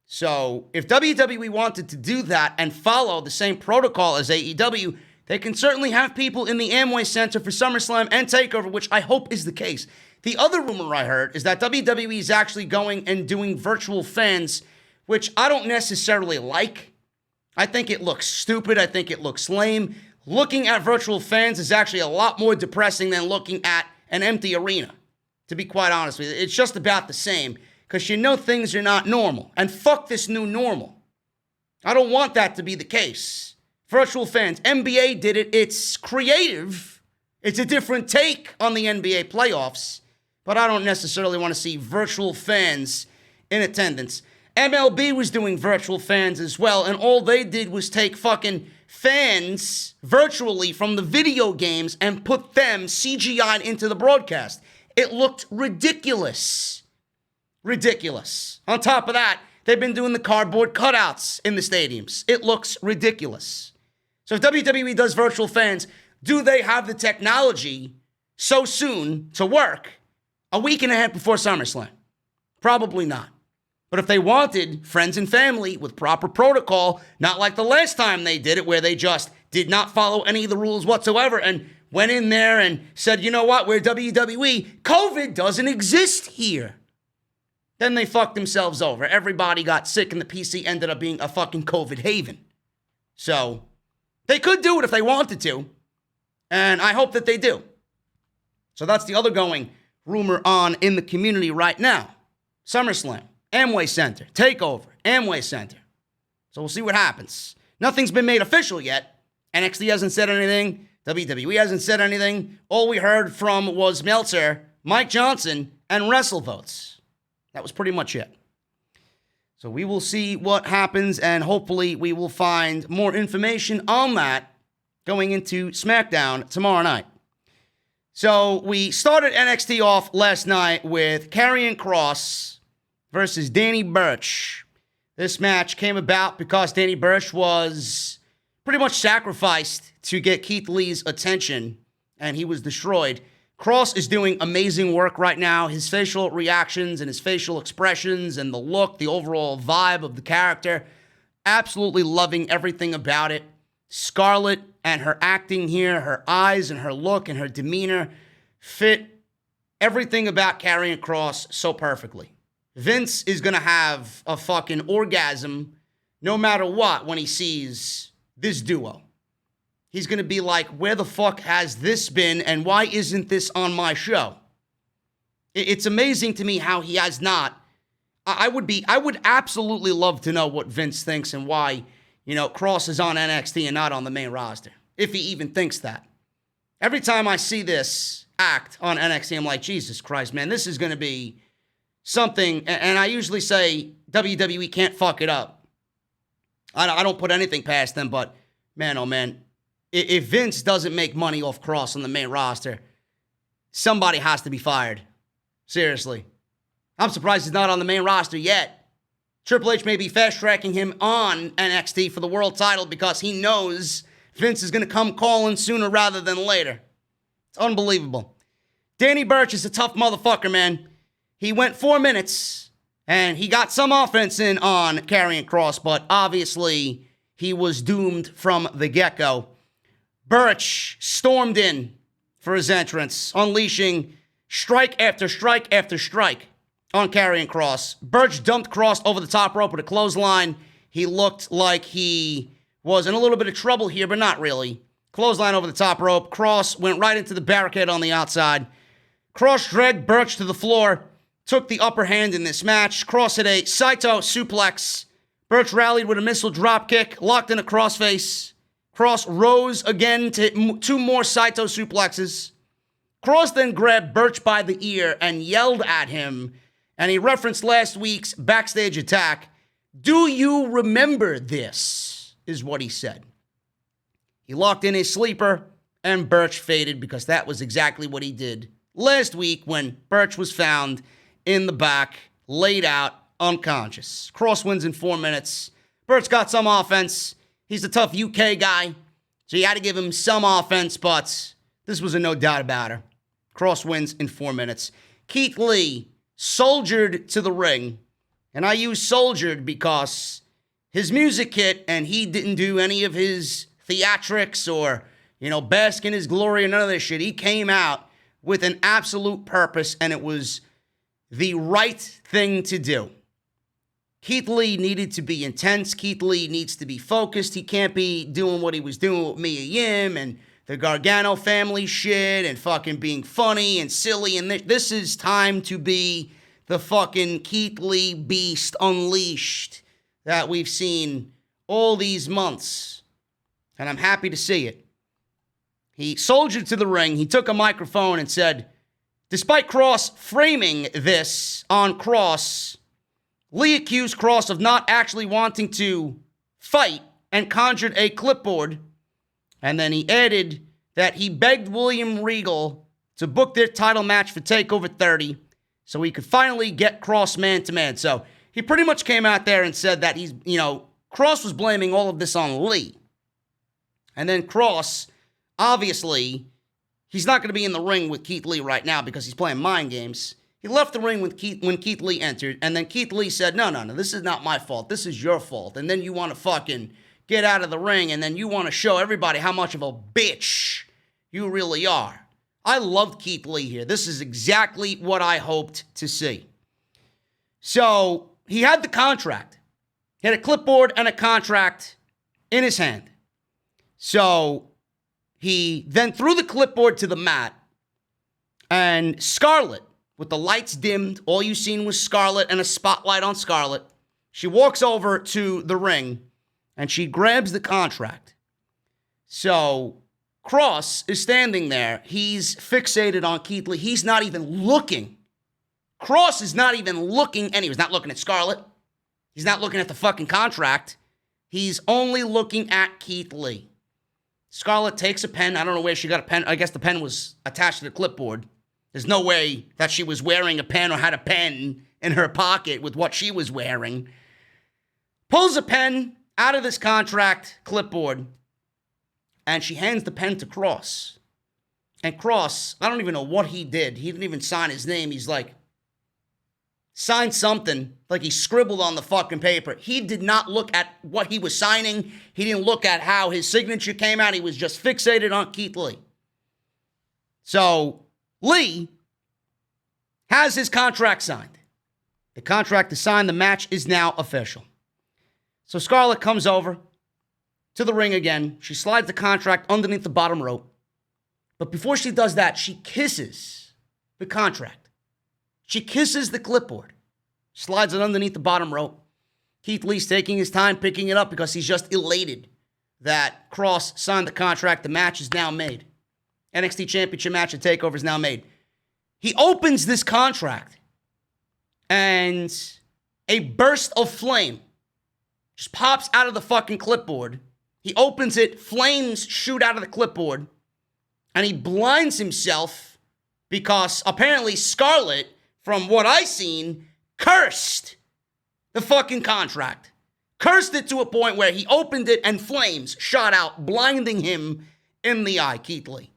So if WWE wanted to do that and follow the same protocol as AEW, they can certainly have people in the Amway Center for SummerSlam and TakeOver, which I hope is the case. The other rumor I heard is that WWE is actually going and doing virtual fans, which I don't necessarily like. I think it looks stupid. I think it looks lame. Looking at virtual fans is actually a lot more depressing than looking at an empty arena, to be quite honest with you. It's just about the same, because you know things are not normal. And fuck this new normal. I don't want that to be the case. Virtual fans. NBA did it. It's creative. It's a different take on the NBA playoffs. But I don't necessarily want to see virtual fans in attendance. MLB was doing virtual fans as well, and all they did was take fucking fans virtually from the video games and put them CGI'd into the broadcast. It looked ridiculous. Ridiculous. On top of that, they've been doing the cardboard cutouts in the stadiums. It looks ridiculous. So if WWE does virtual fans, do they have the technology so soon to work a week and a half before SummerSlam? Probably not. But if they wanted friends and family with proper protocol, not like the last time they did it where they just did not follow any of the rules whatsoever and went in there and said, you know what, we're WWE, COVID doesn't exist here. Then they fucked themselves over. Everybody got sick and the PC ended up being a fucking COVID haven. So they could do it if they wanted to. And I hope that they do. So that's the other going rumor on in the community right now. SummerSlam, Amway Center, TakeOver, Amway Center. So we'll see what happens. Nothing's been made official yet. NXT hasn't said anything. WWE hasn't said anything. All we heard from was Meltzer, Mike Johnson, and WrestleVotes. That was pretty much it. So we will see what happens, and hopefully we will find more information on that going into SmackDown tomorrow night. So we started NXT off last night with Karrion Kross versus Danny Burch. This match came about because Danny Burch was pretty much sacrificed to get Keith Lee's attention, and he was destroyed Cross is doing amazing work right now. His facial reactions and his facial expressions and the look, the overall vibe of the character, absolutely loving everything about it. Scarlett and her acting here, her eyes and her look and her demeanor fit everything about Karrion Kross so perfectly. Vince is going to have a fucking orgasm no matter what when he sees this duo. He's going to be like, where the fuck has this been and why isn't this on my show? It's amazing to me how he has not. I would absolutely love to know what Vince thinks and why, Kross is on NXT and not on the main roster, if he even thinks that. Every time I see this act on NXT, I'm like, Jesus Christ, man, this is going to be something. And I usually say WWE can't fuck it up. I don't put anything past them, but man, oh man, if Vince doesn't make money off Kross on the main roster, somebody has to be fired. Seriously. I'm surprised he's not on the main roster yet. Triple H may be fast-tracking him on NXT for the world title because he knows Vince is going to come calling sooner rather than later. It's unbelievable. Danny Burch is a tough motherfucker, man. He went 4 minutes, and he got some offense in on Karrion Kross, but obviously he was doomed from the get-go. Burch stormed in for his entrance, unleashing strike after strike after strike on Karrion Kross. Burch dumped Kross over the top rope with a clothesline. He looked like he was in a little bit of trouble here, but not really. Clothesline over the top rope. Kross went right into the barricade on the outside. Kross dragged Burch to the floor, took the upper hand in this match. Kross hit a Saito suplex. Burch rallied with a missile dropkick, locked in a crossface. Kross rose again to hit 2 more Saito suplexes. Kross then grabbed Burch by the ear and yelled at him, and he referenced last week's backstage attack. Do you remember this? Is what he said. He locked in his sleeper, and Burch faded because that was exactly what he did last week when Burch was found in the back, laid out, unconscious. Kross wins in 4 minutes. Burch got some offense. He's a tough UK guy, so you had to give him some offense, but this was a no doubt about it. Kross wins in 4 minutes. Keith Lee soldiered to the ring, and I use soldiered because his music hit, and he didn't do any of his theatrics or, bask in his glory or none of this shit. He came out with an absolute purpose, and it was the right thing to do. Keith Lee needed to be intense. Keith Lee needs to be focused. He can't be doing what he was doing with Mia Yim and the Gargano family shit and fucking being funny and silly. And this is time to be the fucking Keith Lee beast unleashed that we've seen all these months. And I'm happy to see it. He soldiered to the ring. He took a microphone and said, despite Kross framing this on Kross, Lee accused Kross of not actually wanting to fight and conjured a clipboard. And then he added that he begged William Regal to book their title match for TakeOver 30 so he could finally get Kross man-to-man. So he pretty much came out there and said that Kross was blaming all of this on Lee. And then Kross, obviously, he's not going to be in the ring with Keith Lee right now because he's playing mind games. He left the ring when Keith Lee entered, and then Keith Lee said, no, this is not my fault. This is your fault. And then you want to fucking get out of the ring, and then you want to show everybody how much of a bitch you really are. I loved Keith Lee here. This is exactly what I hoped to see. So he had the contract. He had a clipboard and a contract in his hand. So he then threw the clipboard to the mat, and Scarlett, with the lights dimmed, all you seen was Scarlett and a spotlight on Scarlett. She walks over to the ring, and she grabs the contract. So Kross is standing there. He's fixated on Keith Lee. He's not even looking. Kross is not even looking, and he was not looking at Scarlett. He's not looking at the fucking contract. He's only looking at Keith Lee. Scarlett takes a pen. I don't know where she got a pen. I guess the pen was attached to the clipboard. There's no way that she was wearing a pen or had a pen in her pocket with what she was wearing. Pulls a pen out of this contract clipboard, and she hands the pen to Kross. And Cross, I don't even know what he did. He didn't even sign his name. He's like, signed something, like he scribbled on the fucking paper. He did not look at what he was signing. He didn't look at how his signature came out. He was just fixated on Keith Lee. So, Lee has his contract signed. The contract is signed. The match is now official. So Scarlett comes over to the ring again. She slides the contract underneath the bottom rope. But before she does that, she kisses the contract. She kisses the clipboard, slides it underneath the bottom rope. Keith Lee's taking his time picking it up because he's just elated that Cross signed the contract. The match is now made. NXT Championship match at TakeOver is now made. He opens this contract, and a burst of flame just pops out of the fucking clipboard. He opens it, flames shoot out of the clipboard, and he blinds himself because apparently Scarlett, from what I seen, cursed the fucking contract. Cursed it to a point where he opened it and flames shot out, blinding him in the eye, Keith Lee.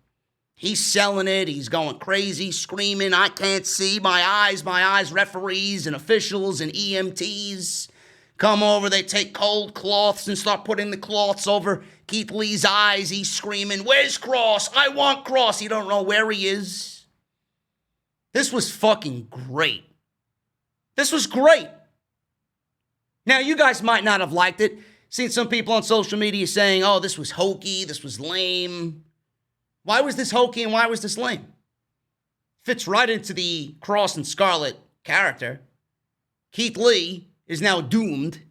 He's selling it. He's going crazy, screaming, I can't see, my eyes. Referees and officials and EMTs come over. They take cold cloths and start putting the cloths over Keith Lee's eyes. He's screaming, where's Cross? I want Cross. You don't know where he is. This was fucking great. This was great. Now, you guys might not have liked it. Seen some people on social media saying, oh, this was hokey, this was lame. Why was this hokey and why was this lame? Fits right into the Cross and Scarlett character. Keith Lee is now doomed.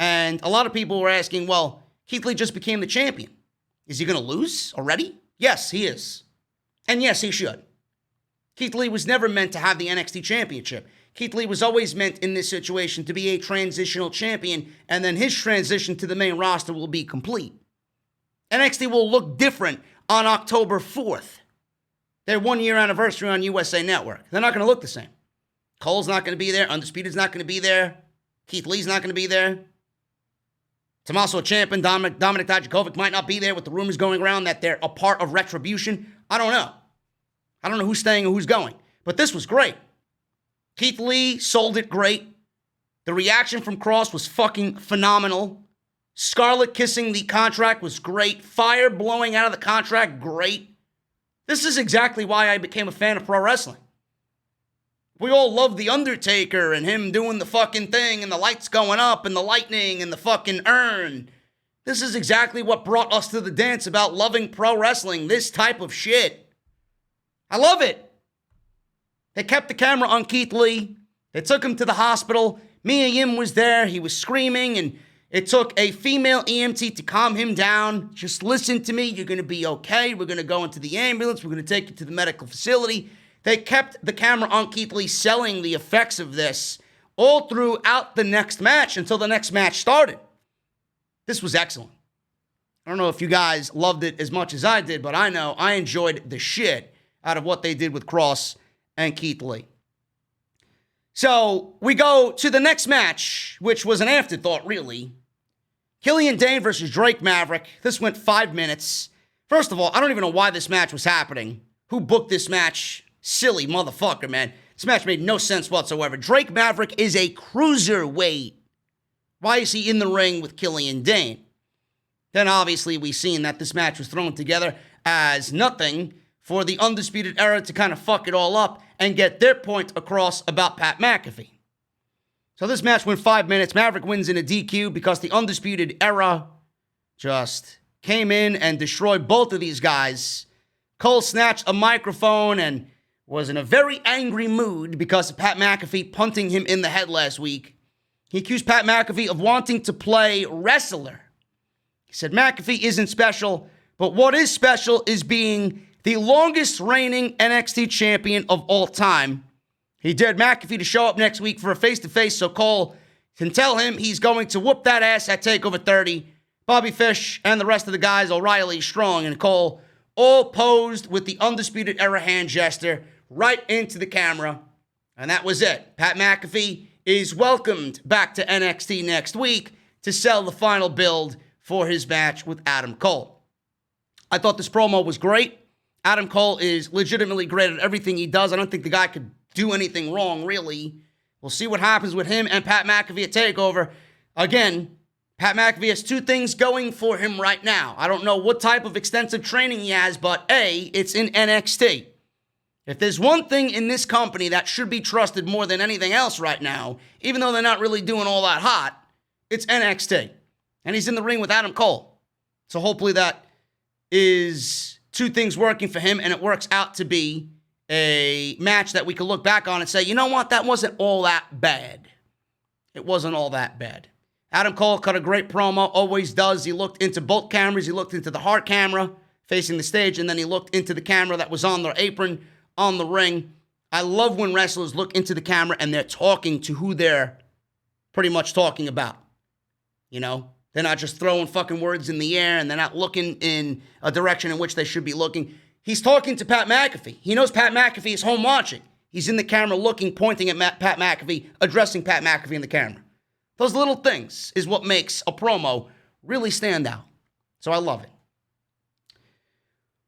And a lot of people were asking, well, Keith Lee just became the champion. Is he going to lose already? Yes, he is. And yes, he should. Keith Lee was never meant to have the NXT championship. Keith Lee was always meant in this situation to be a transitional champion, and then his transition to the main roster will be complete. NXT will look different on October 4th. Their 1-year anniversary on USA Network. They're not going to look the same. Cole's not going to be there. Undisputed's not going to be there. Keith Lee's not going to be there. Tommaso Ciampa and Dominic Dijakovic might not be there with the rumors going around that they're a part of Retribution. I don't know. I don't know who's staying or who's going. But this was great. Keith Lee sold it great. The reaction from Cross was fucking phenomenal. Scarlett kissing the contract was great. Fire blowing out of the contract, great. This is exactly why I became a fan of pro wrestling. We all love The Undertaker and him doing the fucking thing and the lights going up and the lightning and the fucking urn. This is exactly what brought us to the dance about loving pro wrestling. This type of shit. I love it. They kept the camera on Keith Lee. They took him to the hospital. Mia Yim was there. He was screaming, and it took a female EMT to calm him down. Just listen to me. You're going to be okay. We're going to go into the ambulance. We're going to take you to the medical facility. They kept the camera on Keith Lee selling the effects of this all throughout the next match until the next match started. This was excellent. I don't know if you guys loved it as much as I did, but I know I enjoyed the shit out of what they did with Cross and Keith Lee. So we go to the next match, which was an afterthought, really. Killian Dane versus Drake Maverick. This went 5 minutes. First of all, I don't even know why this match was happening. Who booked this match? Silly motherfucker, man. This match made no sense whatsoever. Drake Maverick is a cruiserweight. Why is he in the ring with Killian Dane? Then obviously we've seen that this match was thrown together as nothing for the Undisputed Era to kind of fuck it all up and get their point across about Pat McAfee. So this match went 5 minutes. Maverick wins in a DQ because the Undisputed Era just came in and destroyed both of these guys. Cole snatched a microphone and was in a very angry mood because of Pat McAfee punting him in the head last week. He accused Pat McAfee of wanting to play wrestler. He said McAfee isn't special, but what is special is being the longest reigning NXT champion of all time. He dared McAfee to show up next week for a face-to-face so Cole can tell him he's going to whoop that ass at TakeOver 30. Bobby Fish and the rest of the guys, O'Reilly, Strong, and Cole, all posed with the Undisputed Era hand gesture right into the camera. And that was it. Pat McAfee is welcomed back to NXT next week to sell the final build for his match with Adam Cole. I thought this promo was great. Adam Cole is legitimately great at everything he does. I don't think the guy could do anything wrong, really. We'll see what happens with him and Pat McAfee at TakeOver. Again, Pat McAfee has two things going for him right now. I don't know what type of extensive training he has, but A, it's in NXT. If there's one thing in this company that should be trusted more than anything else right now, even though they're not really doing all that hot, it's NXT. And he's in the ring with Adam Cole. So hopefully that is two things working for him, and it works out to be a match that we can look back on and say, you know what, that wasn't all that bad. It wasn't all that bad. Adam Cole cut a great promo, always does. He looked into both cameras. He looked into the hard camera facing the stage, and then he looked into the camera that was on their apron on the ring. I love when wrestlers look into the camera and they're talking to who they're pretty much talking about. You know, they're not just throwing fucking words in the air and they're not looking in a direction in which they should be looking. He's talking to Pat McAfee. He knows Pat McAfee is home watching. He's in the camera looking, pointing at Pat McAfee, addressing Pat McAfee in the camera. Those little things is what makes a promo really stand out. So I love it.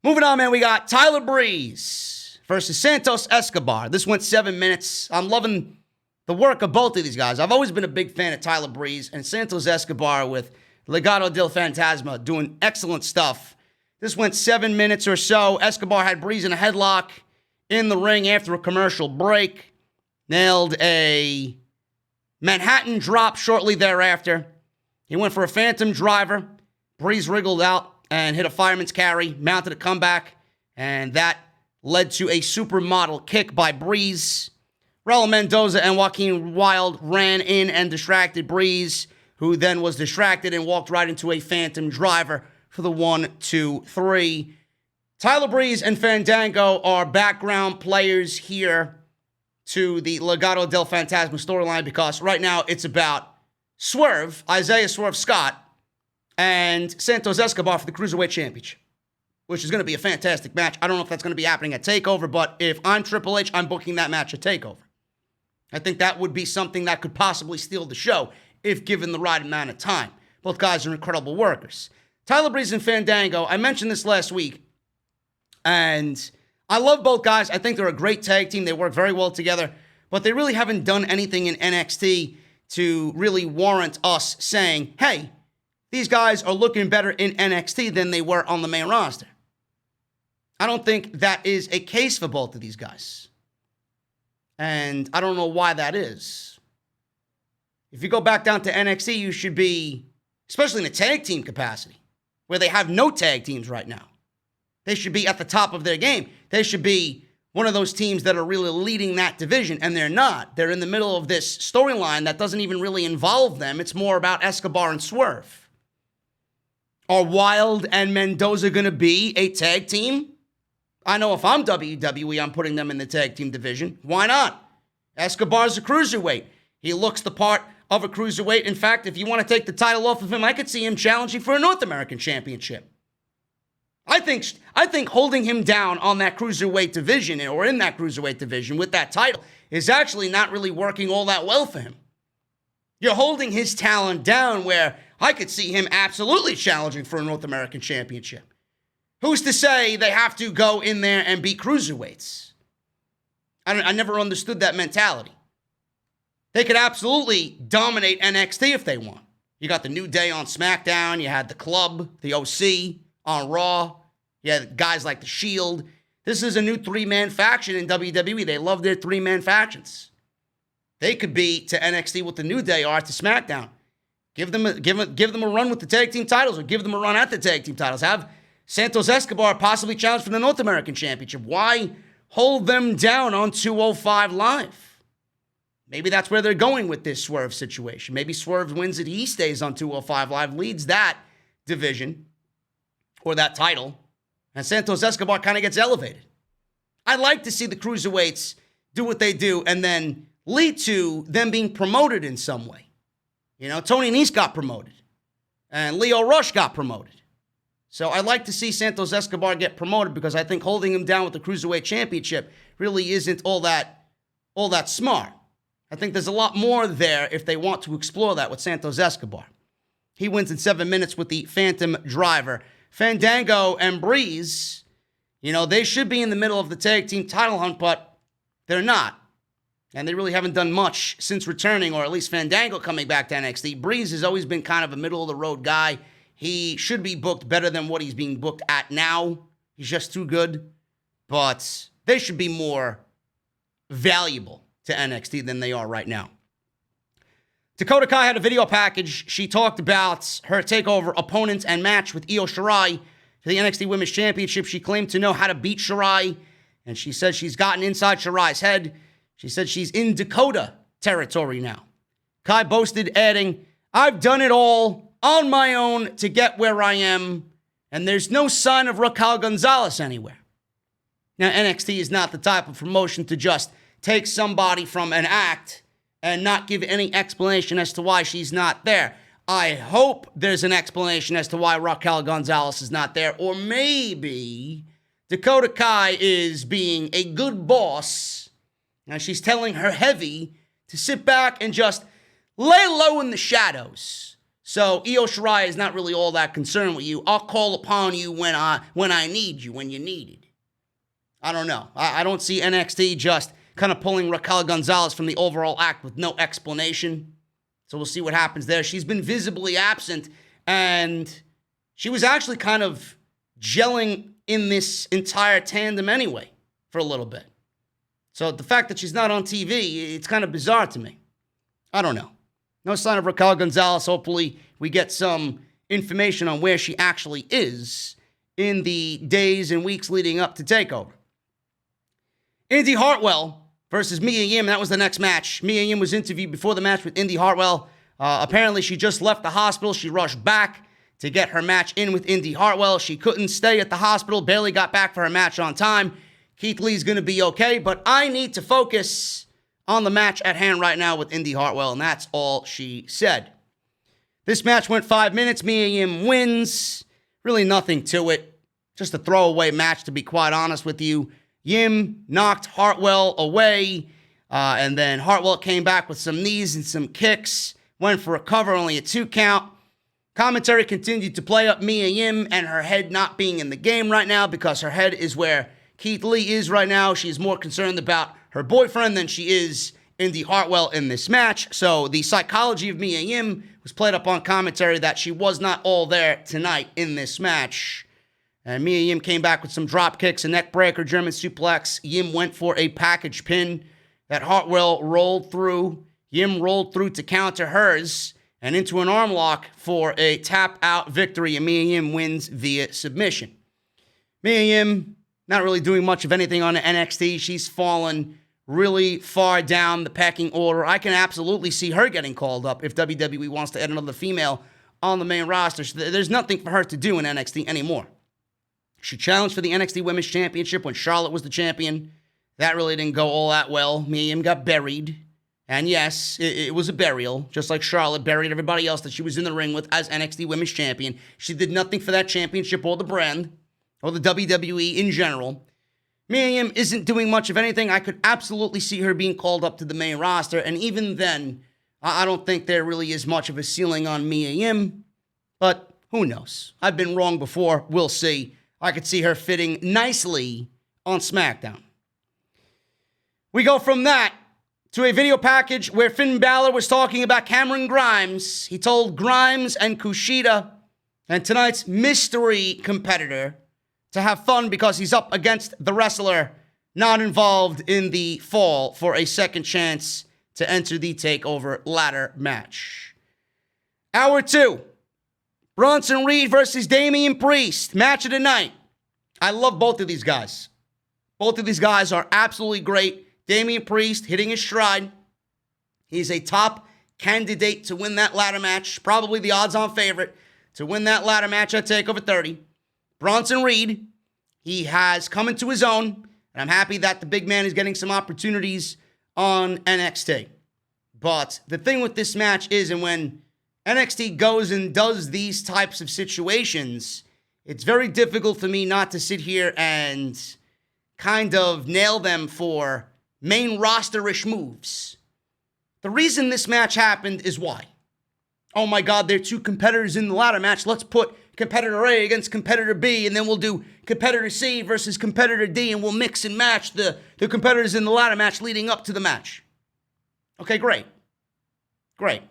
Moving on, man, we got Tyler Breeze versus Santos Escobar. This went 7 minutes. I'm loving the work of both of these guys. I've always been a big fan of Tyler Breeze and Santos Escobar with Legado del Fantasma doing excellent stuff. This went 7 minutes or so. Escobar had Breeze in a headlock in the ring after a commercial break. Nailed a Manhattan drop shortly thereafter. He went for a phantom driver. Breeze wriggled out and hit a fireman's carry, mounted a comeback, and that led to a supermodel kick by Breeze. Raul Mendoza and Joaquin Wilde ran in and distracted Breeze, who then was distracted and walked right into a phantom driver for the 1, 2, 3. Tyler Breeze and Fandango are background players here to the Legado del Fantasma storyline because right now it's about Swerve, Isaiah Swerve Scott, and Santos Escobar for the Cruiserweight Championship, which is going to be a fantastic match. I don't know if that's going to be happening at TakeOver, but if I'm Triple H, I'm booking that match at TakeOver. I think that would be something that could possibly steal the show if given the right amount of time. Both guys are incredible workers. Tyler Breeze and Fandango, I mentioned this last week, and I love both guys. I think they're a great tag team. They work very well together, but they really haven't done anything in NXT to really warrant us saying, hey, these guys are looking better in NXT than they were on the main roster. I don't think that is a case for both of these guys. And I don't know why that is. If you go back down to NXT, you should be, especially in a tag team capacity, where they have no tag teams right now. They should be at the top of their game. They should be one of those teams that are really leading that division, and they're not. They're in the middle of this storyline that doesn't even really involve them. It's more about Escobar and Swerve. Are Wilde and Mendoza going to be a tag team? I know if I'm WWE, I'm putting them in the tag team division. Why not? Escobar's a cruiserweight. He looks the part of a cruiserweight. In fact, if you want to take the title off of him, I could see him challenging for a North American Championship. I think holding him down on that cruiserweight division or in that cruiserweight division with that title is actually not really working all that well for him. You're holding his talent down where I could see him absolutely challenging for a North American Championship. Who's to say they have to go in there and beat cruiserweights? I never understood that mentality. They could absolutely dominate NXT if they want. You got the New Day on SmackDown. You had the Club, the OC on Raw. You had guys like the Shield. This is a new three-man faction in WWE. They love their three-man factions. They could be to NXT what the New Day are to SmackDown. Give them a run with the tag team titles or give them a run at the tag team titles. Have Santos Escobar possibly challenge for the North American Championship. Why hold them down on 205 Live? Maybe that's where they're going with this Swerve situation. Maybe Swerve wins it. He stays on 205 Live, leads that division or that title, and Santos Escobar kind of gets elevated. I'd like to see the cruiserweights do what they do and then lead to them being promoted in some way. You know, Tony Nese got promoted, and Leo Rush got promoted. So I'd like to see Santos Escobar get promoted because I think holding him down with the Cruiserweight Championship really isn't all that smart. I think there's a lot more there if they want to explore that with Santos Escobar. He wins in 7 minutes with the Phantom Driver. Fandango and Breeze, You know, they should be in the middle of the tag team title hunt, but they're not. And they really haven't done much since returning, or at least Fandango coming back to NXT. Breeze has always been kind of a middle-of-the-road guy. He should be booked better than what he's being booked at now. He's just too good. But they should be more valuable to NXT than they are right now. Dakota Kai had a video package. She talked about her TakeOver opponent and match with Io Shirai for the NXT Women's Championship. She claimed to know how to beat Shirai, and she said she's gotten inside Shirai's head. She said she's in Dakota territory now. Kai boasted, adding, "I've done it all on my own to get where I am, and there's no sign of Raquel Gonzalez anywhere." Now, NXT is not the type of promotion to just take somebody from an act and not give any explanation as to why she's not there. I hope there's an explanation as to why Raquel Gonzalez is not there, or maybe Dakota Kai is being a good boss. Now, she's telling her heavy to sit back and just lay low in the shadows. So Io Shirai is not really all that concerned with you. I'll call upon you when I need you, when you need it. I don't know. I don't see NXT just kind of pulling Raquel Gonzalez from the overall act with no explanation. So we'll see what happens there. She's been visibly absent, and she was actually kind of gelling in this entire tandem anyway for a little bit. So the fact that she's not on TV, it's kind of bizarre to me. I don't know. No sign of Raquel Gonzalez. Hopefully we get some information on where she actually is in the days and weeks leading up to TakeOver. Indy Hartwell versus Mia Yim. That was the next match. Mia Yim was interviewed before the match with Indy Hartwell. Apparently she just left the hospital. She rushed back to get her match in with Indy Hartwell. She couldn't stay at the hospital. Barely got back for her match on time. Keith Lee's going to be okay, but I need to focus on the match at hand right now with Indy Hartwell, and that's all she said. This match went 5 minutes. Mia Yim wins. Really nothing to it. Just a throwaway match, to be quite honest with you. Yim knocked Hartwell away, and then Hartwell came back with some knees and some kicks. Went for a cover, only a 2 count. Commentary continued to play up Mia Yim and her head not being in the game right now because her head is where Keith Lee is right now. She's more concerned about her boyfriend than she is Indy Hartwell in this match. So the psychology of Mia Yim was played up on commentary that she was not all there tonight in this match. And Mia Yim came back with some drop kicks, a neck breaker, German suplex. Yim went for a package pin that Hartwell rolled through. Yim rolled through to counter hers and into an arm lock for a tap out victory. And Mia Yim wins via submission. Mia Yim not really doing much of anything on NXT. She's fallen really far down the pecking order. I can absolutely see her getting called up if WWE wants to add another female on the main roster. There's nothing for her to do in NXT anymore. She challenged for the NXT Women's Championship when Charlotte was the champion. That really didn't go all that well. Mia Yim got buried. And yes, it was a burial, just like Charlotte buried everybody else that she was in the ring with as NXT Women's Champion. She did nothing for that championship or the brand, or the WWE in general. Mia Yim isn't doing much of anything. I could absolutely see her being called up to the main roster, and even then, I don't think there really is much of a ceiling on Mia Yim, but who knows? I've been wrong before. We'll see. I could see her fitting nicely on SmackDown. We go from that to a video package where Finn Balor was talking about Cameron Grimes. He told Grimes and Kushida and tonight's mystery competitor to have fun because he's up against the wrestler not involved in the fall for a second chance to enter the TakeOver ladder match. Hour 2, Bronson Reed versus Damian Priest. Match of the night. I love both of these guys. Both of these guys are absolutely great. Damian Priest hitting his stride. He's a top candidate to win that ladder match. Probably the odds-on favorite to win that ladder match at TakeOver 30. Bronson Reed, he has come into his own, and I'm happy that the big man is getting some opportunities on NXT. But the thing with this match is, and when NXT goes and does these types of situations, it's very difficult for me not to sit here and kind of nail them for main roster-ish moves. The reason this match happened is why. oh my God, they're two competitors in the ladder match. Let's put competitor A against competitor B, and then we'll do competitor C versus competitor D, and we'll mix and match the competitors in the ladder match leading up to the match. Okay, great. Great.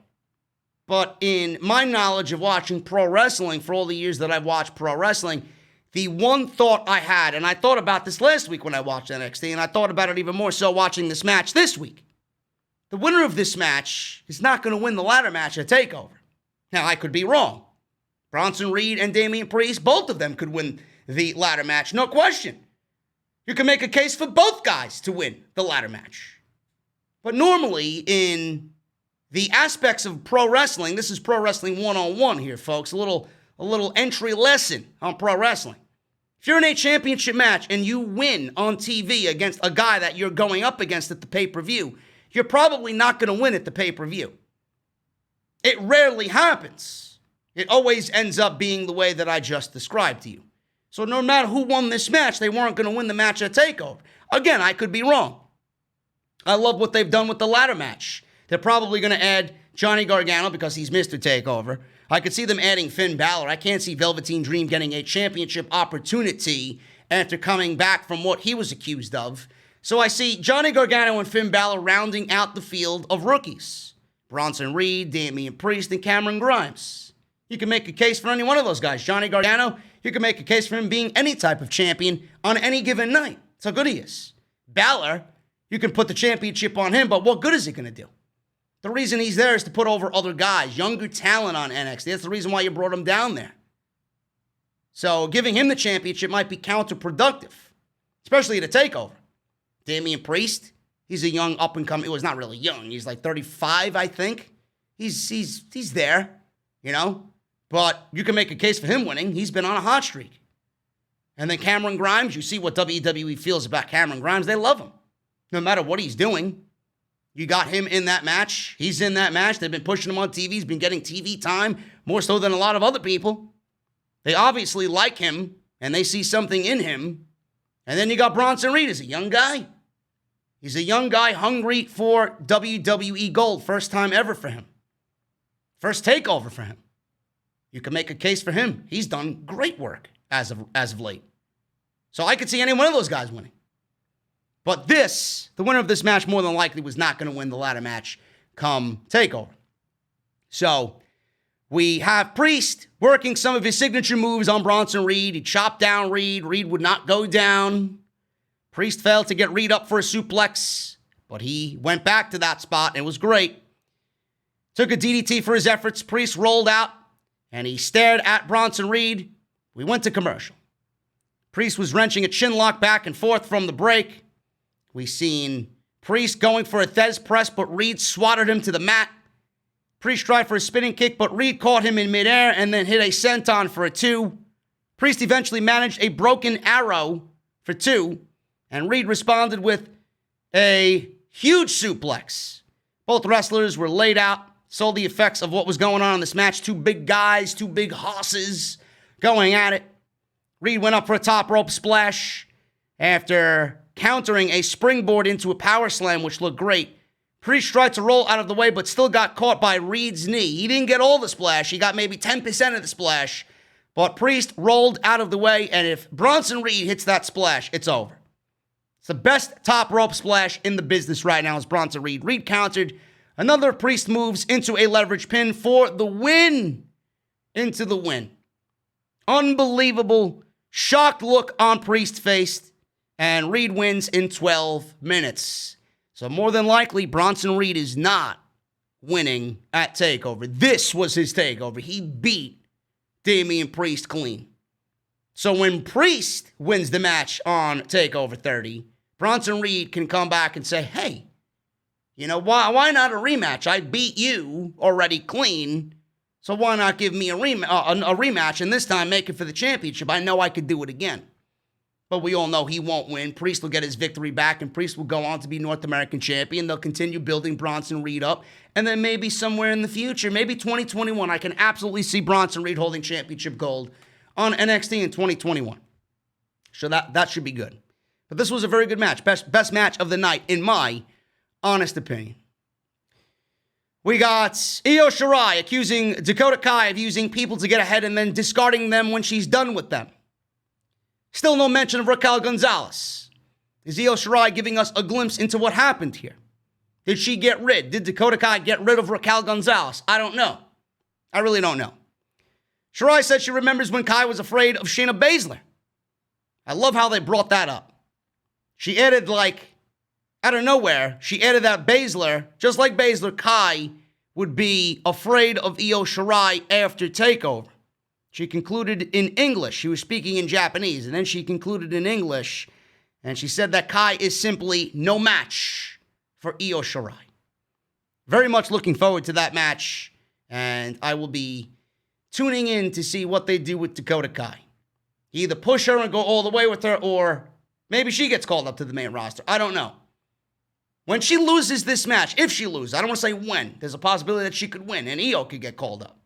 But in my knowledge of watching pro wrestling, for all the years that I've watched pro wrestling, the one thought I had, and I thought about this last week when I watched NXT, and I thought about it even more so watching this match this week. The winner of this match is not going to win the ladder match at TakeOver. Now, I could be wrong. Bronson Reed and Damian Priest, both of them could win the ladder match, no question. You can make a case for both guys to win the ladder match. But normally, in the aspects of pro wrestling, this is Pro Wrestling 101 here, folks, a little entry lesson on pro wrestling. If you're in a championship match and you win on TV against a guy that you're going up against at the pay-per-view, you're probably not going to win at the pay-per-view. It rarely happens. It always ends up being the way that I just described to you. So no matter who won this match, they weren't going to win the match at TakeOver. Again, I could be wrong. I love what they've done with the ladder match. They're probably going to add Johnny Gargano because he's Mr. TakeOver. I could see them adding Finn Balor. I can't see Velveteen Dream getting a championship opportunity after coming back from what he was accused of. So I see Johnny Gargano and Finn Balor rounding out the field of rookies. Bronson Reed, Damian Priest, and Cameron Grimes. You can make a case for any one of those guys. Johnny Gargano, you can make a case for him being any type of champion on any given night. That's how good he is. Balor, you can put the championship on him, but what good is it going to do? The reason he's there is to put over other guys, younger talent on NXT. That's the reason why you brought him down there. So giving him the championship might be counterproductive, especially at a TakeOver. Damian Priest, he's a young up-and-coming. It was not really young. He's like 35, I think. He's there, you know. But you can make a case for him winning. He's been on a hot streak. And then Cameron Grimes, you see what WWE feels about Cameron Grimes. They love him, no matter what he's doing. You got him in that match. He's in that match. They've been pushing him on TV. He's been getting TV time, more so than a lot of other people. They obviously like him, and they see something in him. And then you got Bronson Reed as a young guy. He's a young guy hungry for WWE gold. First time ever for him. First TakeOver for him. You can make a case for him. He's done great work as of late. So I could see any one of those guys winning. But the winner of this match more than likely was not going to win the ladder match come TakeOver. So we have Priest working some of his signature moves on Bronson Reed. He chopped down Reed. Reed would not go down. Priest failed to get Reed up for a suplex, but he went back to that spot, and it was great. Took a DDT for his efforts. Priest rolled out, and he stared at Bronson Reed. We went to commercial. Priest was wrenching a chin lock back and forth from the break. We seen Priest going for a Thez press, but Reed swatted him to the mat. Priest tried for a spinning kick, but Reed caught him in midair and then hit a senton for a 2. Priest eventually managed a broken arrow for 2, and Reed responded with a huge suplex. Both wrestlers were laid out, saw the effects of what was going on in this match. Two big guys, two big hosses going at it. Reed went up for a top rope splash after countering a springboard into a power slam, which looked great. Priest tried to roll out of the way, but still got caught by Reed's knee. He didn't get all the splash. He got maybe 10% of the splash. But Priest rolled out of the way, and if Bronson Reed hits that splash, it's over. It's the best top rope splash in the business right now is Bronson Reed. Reed countered. Another Priest moves into a leverage pin for the win. Into the win. Unbelievable. Shocked look on Priest's face. And Reed wins in 12 minutes. So more than likely, Bronson Reed is not winning at TakeOver. This was his TakeOver. He beat Damian Priest clean. So when Priest wins the match on TakeOver 30, Bronson Reed can come back and say, hey, you know, why not a rematch? I beat you already clean, so why not give me a rematch and this time make it for the championship? I know I could do it again. But we all know he won't win. Priest will get his victory back, and Priest will go on to be North American champion. They'll continue building Bronson Reed up. And then maybe somewhere in the future, maybe 2021, I can absolutely see Bronson Reed holding championship gold on NXT in 2021. So that should be good. But this was a very good match. Best match of the night, in my honest opinion. We got Io Shirai accusing Dakota Kai of using people to get ahead and then discarding them when she's done with them. Still no mention of Raquel Gonzalez. Is Io Shirai giving us a glimpse into what happened here? Did she get rid? Did Dakota Kai get rid of Raquel Gonzalez? I don't know. I really don't know. Shirai said she remembers when Kai was afraid of Shayna Baszler. I love how they brought that up. She added, out of nowhere, she added that Baszler, just like Baszler, Kai would be afraid of Io Shirai after TakeOver. She concluded in English. She was speaking in Japanese, and then she concluded in English, and she said that Kai is simply no match for Io Shirai. Very much looking forward to that match, and I will be tuning in to see what they do with Dakota Kai. Either push her and go all the way with her, or maybe she gets called up to the main roster. I don't know. When she loses this match, if she loses, I don't want to say when, there's a possibility that she could win and Io could get called up.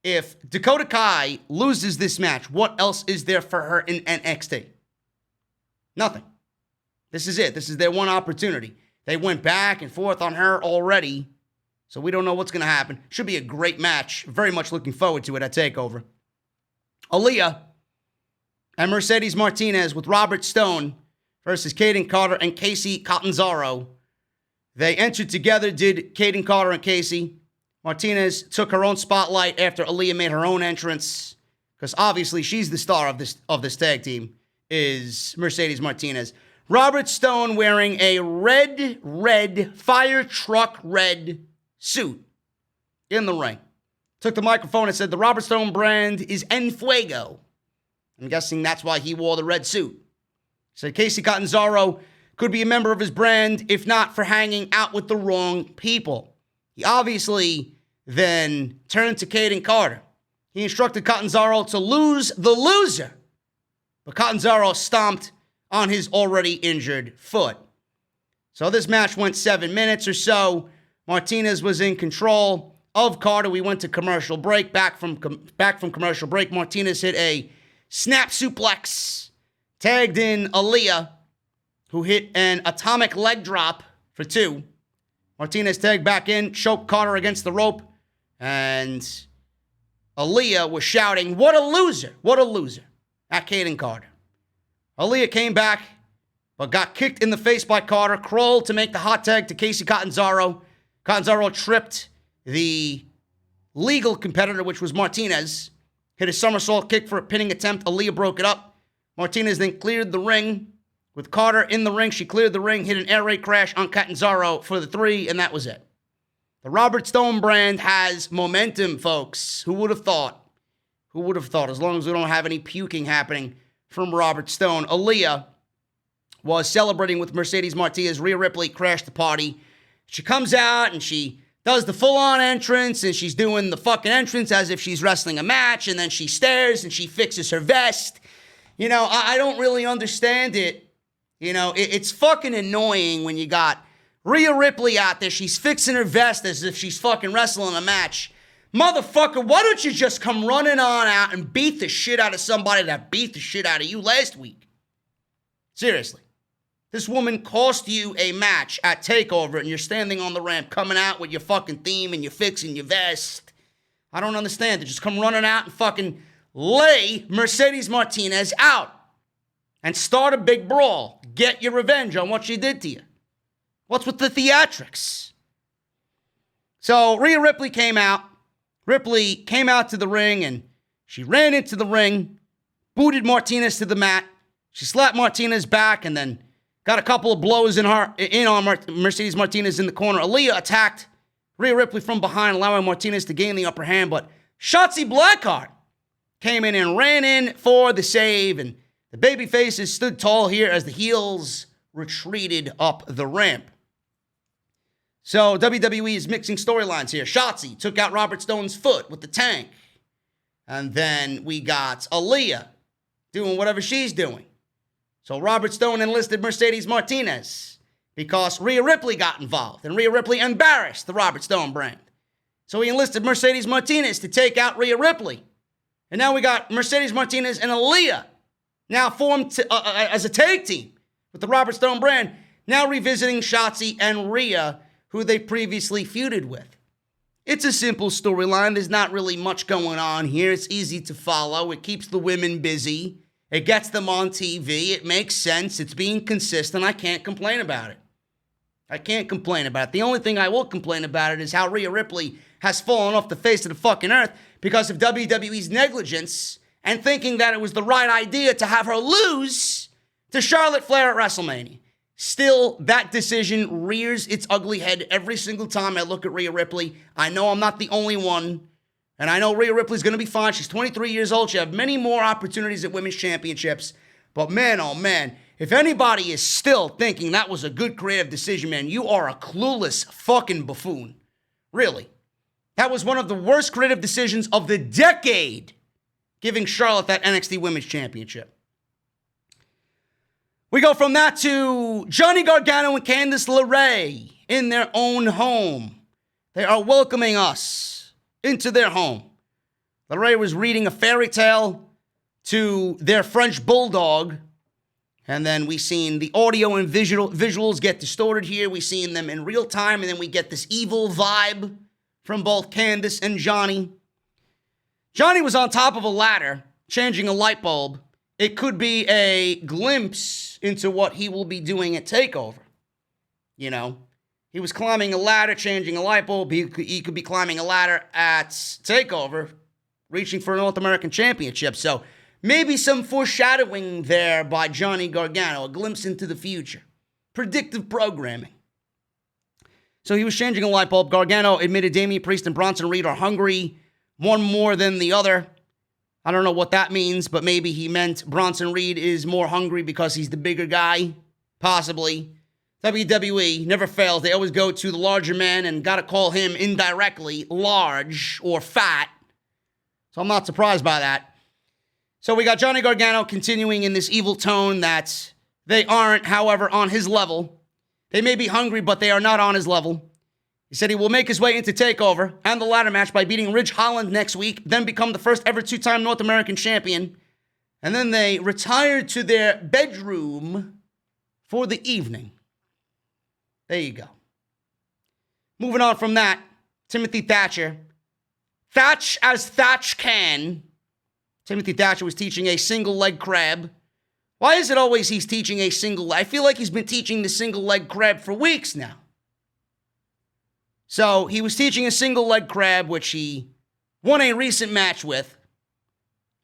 If Dakota Kai loses this match, what else is there for her in NXT? Nothing. This is it. This is their one opportunity. They went back and forth on her already, so we don't know what's going to happen. Should be a great match. Very much looking forward to it at TakeOver. Aaliyah and Mercedes Martinez with Robert Stone versus Kaden Carter and Casey Catanzaro. They entered together, did Kaden Carter and Casey. Martinez took her own spotlight after Aaliyah made her own entrance, because obviously she's the star of this tag team, is Mercedes Martinez. Robert Stone wearing a red, fire truck red suit in the ring. Took the microphone and said the Robert Stone brand is En Fuego. I'm guessing that's why he wore the red suit. Said Casey Catanzaro could be a member of his brand if not for hanging out with the wrong people. He obviously then turned to Kaden Carter. He instructed Catanzaro to lose the loser, but Catanzaro stomped on his already injured foot. So this match went 7 minutes or so. Martinez was in control of Carter. We went to commercial break. Back from commercial break, Martinez hit a snap suplex, tagged in Aaliyah, who hit an atomic leg drop for 2. Martinez tagged back in, choked Carter against the rope, and Aaliyah was shouting, "What a loser! What a loser!" at Kaden Carter. Aaliyah came back, but got kicked in the face by Carter, crawled to make the hot tag to Casey Catanzaro. Catanzaro tripped the legal competitor, which was Martinez, hit a somersault kick for a pinning attempt. Aaliyah broke it up. Martinez then cleared the ring. With Carter in the ring, she cleared the ring, hit an air raid crash on Catanzaro for the 3, and that was it. The Robert Stone brand has momentum, folks. Who would have thought? Who would have thought? As long as we don't have any puking happening from Robert Stone. Aaliyah was celebrating with Mercedes Martinez. Rhea Ripley crashed the party. She comes out and she does the full-on entrance, and she's doing the fucking entrance as if she's wrestling a match, and then she stares and she fixes her vest. You know, I don't really understand it. You know, it's fucking annoying when you got Rhea Ripley out there. She's fixing her vest as if she's fucking wrestling a match. Motherfucker, why don't you just come running on out and beat the shit out of somebody that beat the shit out of you last week? Seriously. This woman cost you a match at TakeOver, and you're standing on the ramp coming out with your fucking theme and you're fixing your vest. I don't understand it. Just come running out and fucking lay Mercedes Martinez out and start a big brawl. Get your revenge on what she did to you. What's with the theatrics? So Rhea Ripley came out. Ripley came out to the ring, and she ran into the ring, booted Martinez to the mat. She slapped Martinez back and then got a couple of blows in on Mercedes Martinez in the corner. Aaliyah attacked Rhea Ripley from behind, allowing Martinez to gain the upper hand, but Shotzi Blackheart came in and ran in for the save, and the babyfaces stood tall here as the heels retreated up the ramp. So WWE is mixing storylines here. Shotzi took out Robert Stone's foot with the tank. And then we got Aaliyah doing whatever she's doing. So Robert Stone enlisted Mercedes Martinez because Rhea Ripley got involved. And Rhea Ripley embarrassed the Robert Stone brand. So he enlisted Mercedes Martinez to take out Rhea Ripley. And now we got Mercedes Martinez and Aaliyah now formed as a tag team with the Robert Stone brand, now revisiting Shotzi and Rhea who they previously feuded with. It's a simple storyline. There's not really much going on here. It's easy to follow. It keeps the women busy. It gets them on TV. It makes sense. It's being consistent. I can't complain about it. The only thing I will complain about it is how Rhea Ripley has fallen off the face of the fucking earth because of WWE's negligence and thinking that it was the right idea to have her lose to Charlotte Flair at WrestleMania. Still, that decision rears its ugly head every single time I look at Rhea Ripley. I know I'm not the only one, and I know Rhea Ripley's going to be fine. She's 23 years old. She'll have many more opportunities at women's championships. But man, oh man, if anybody is still thinking that was a good creative decision, man, you are a clueless fucking buffoon. Really. That was one of the worst creative decisions of the decade, giving Charlotte that NXT Women's Championship. We go from that to Johnny Gargano and Candice LeRae in their own home. They are welcoming us into their home. LeRae was reading a fairy tale to their French bulldog, and then we seen the audio and visuals get distorted here. We seen them in real time, and then we get this evil vibe from both Candice and Johnny. Johnny was on top of a ladder, changing a light bulb. It could be a glimpse into what he will be doing at TakeOver. You know, he was climbing a ladder, changing a light bulb. He could be climbing a ladder at TakeOver, reaching for a North American Championship. So maybe some foreshadowing there by Johnny Gargano, a glimpse into the future. Predictive programming. So he was changing a light bulb. Gargano admitted Damian Priest and Bronson Reed are hungry, one more than the other. I don't know what that means, but maybe he meant Bronson Reed is more hungry because he's the bigger guy. Possibly. WWE never fails. They always go to the larger man and got to call him indirectly large or fat. So I'm not surprised by that. So we got Johnny Gargano continuing in this evil tone that they aren't, however, on his level. They may be hungry, but they are not on his level. He said he will make his way into TakeOver and the ladder match by beating Ridge Holland next week, then become the first ever two-time North American champion. And then they retired to their bedroom for the evening. There you go. Moving on from that, Timothy Thatcher. Thatch as Thatch can. Timothy Thatcher was teaching a single leg crab. Why is it always he's teaching a single leg? I feel like he's been teaching the single leg crab for weeks now. So he was teaching a single leg crab, which he won a recent match with.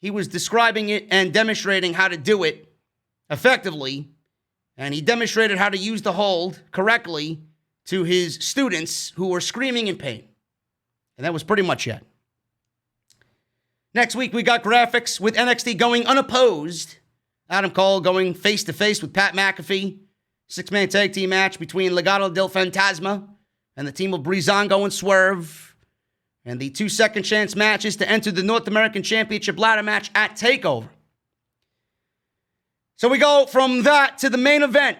He was describing it and demonstrating how to do it effectively. And he demonstrated how to use the hold correctly to his students who were screaming in pain. And that was pretty much it. Next week, we got graphics with NXT going unopposed. Adam Cole going face-to-face with Pat McAfee. 6-man tag team match between Legado del Fantasma and the team of Breezango and Swerve. And the 2 second chance matches to enter the North American Championship ladder match at TakeOver. So we go from that to the main event.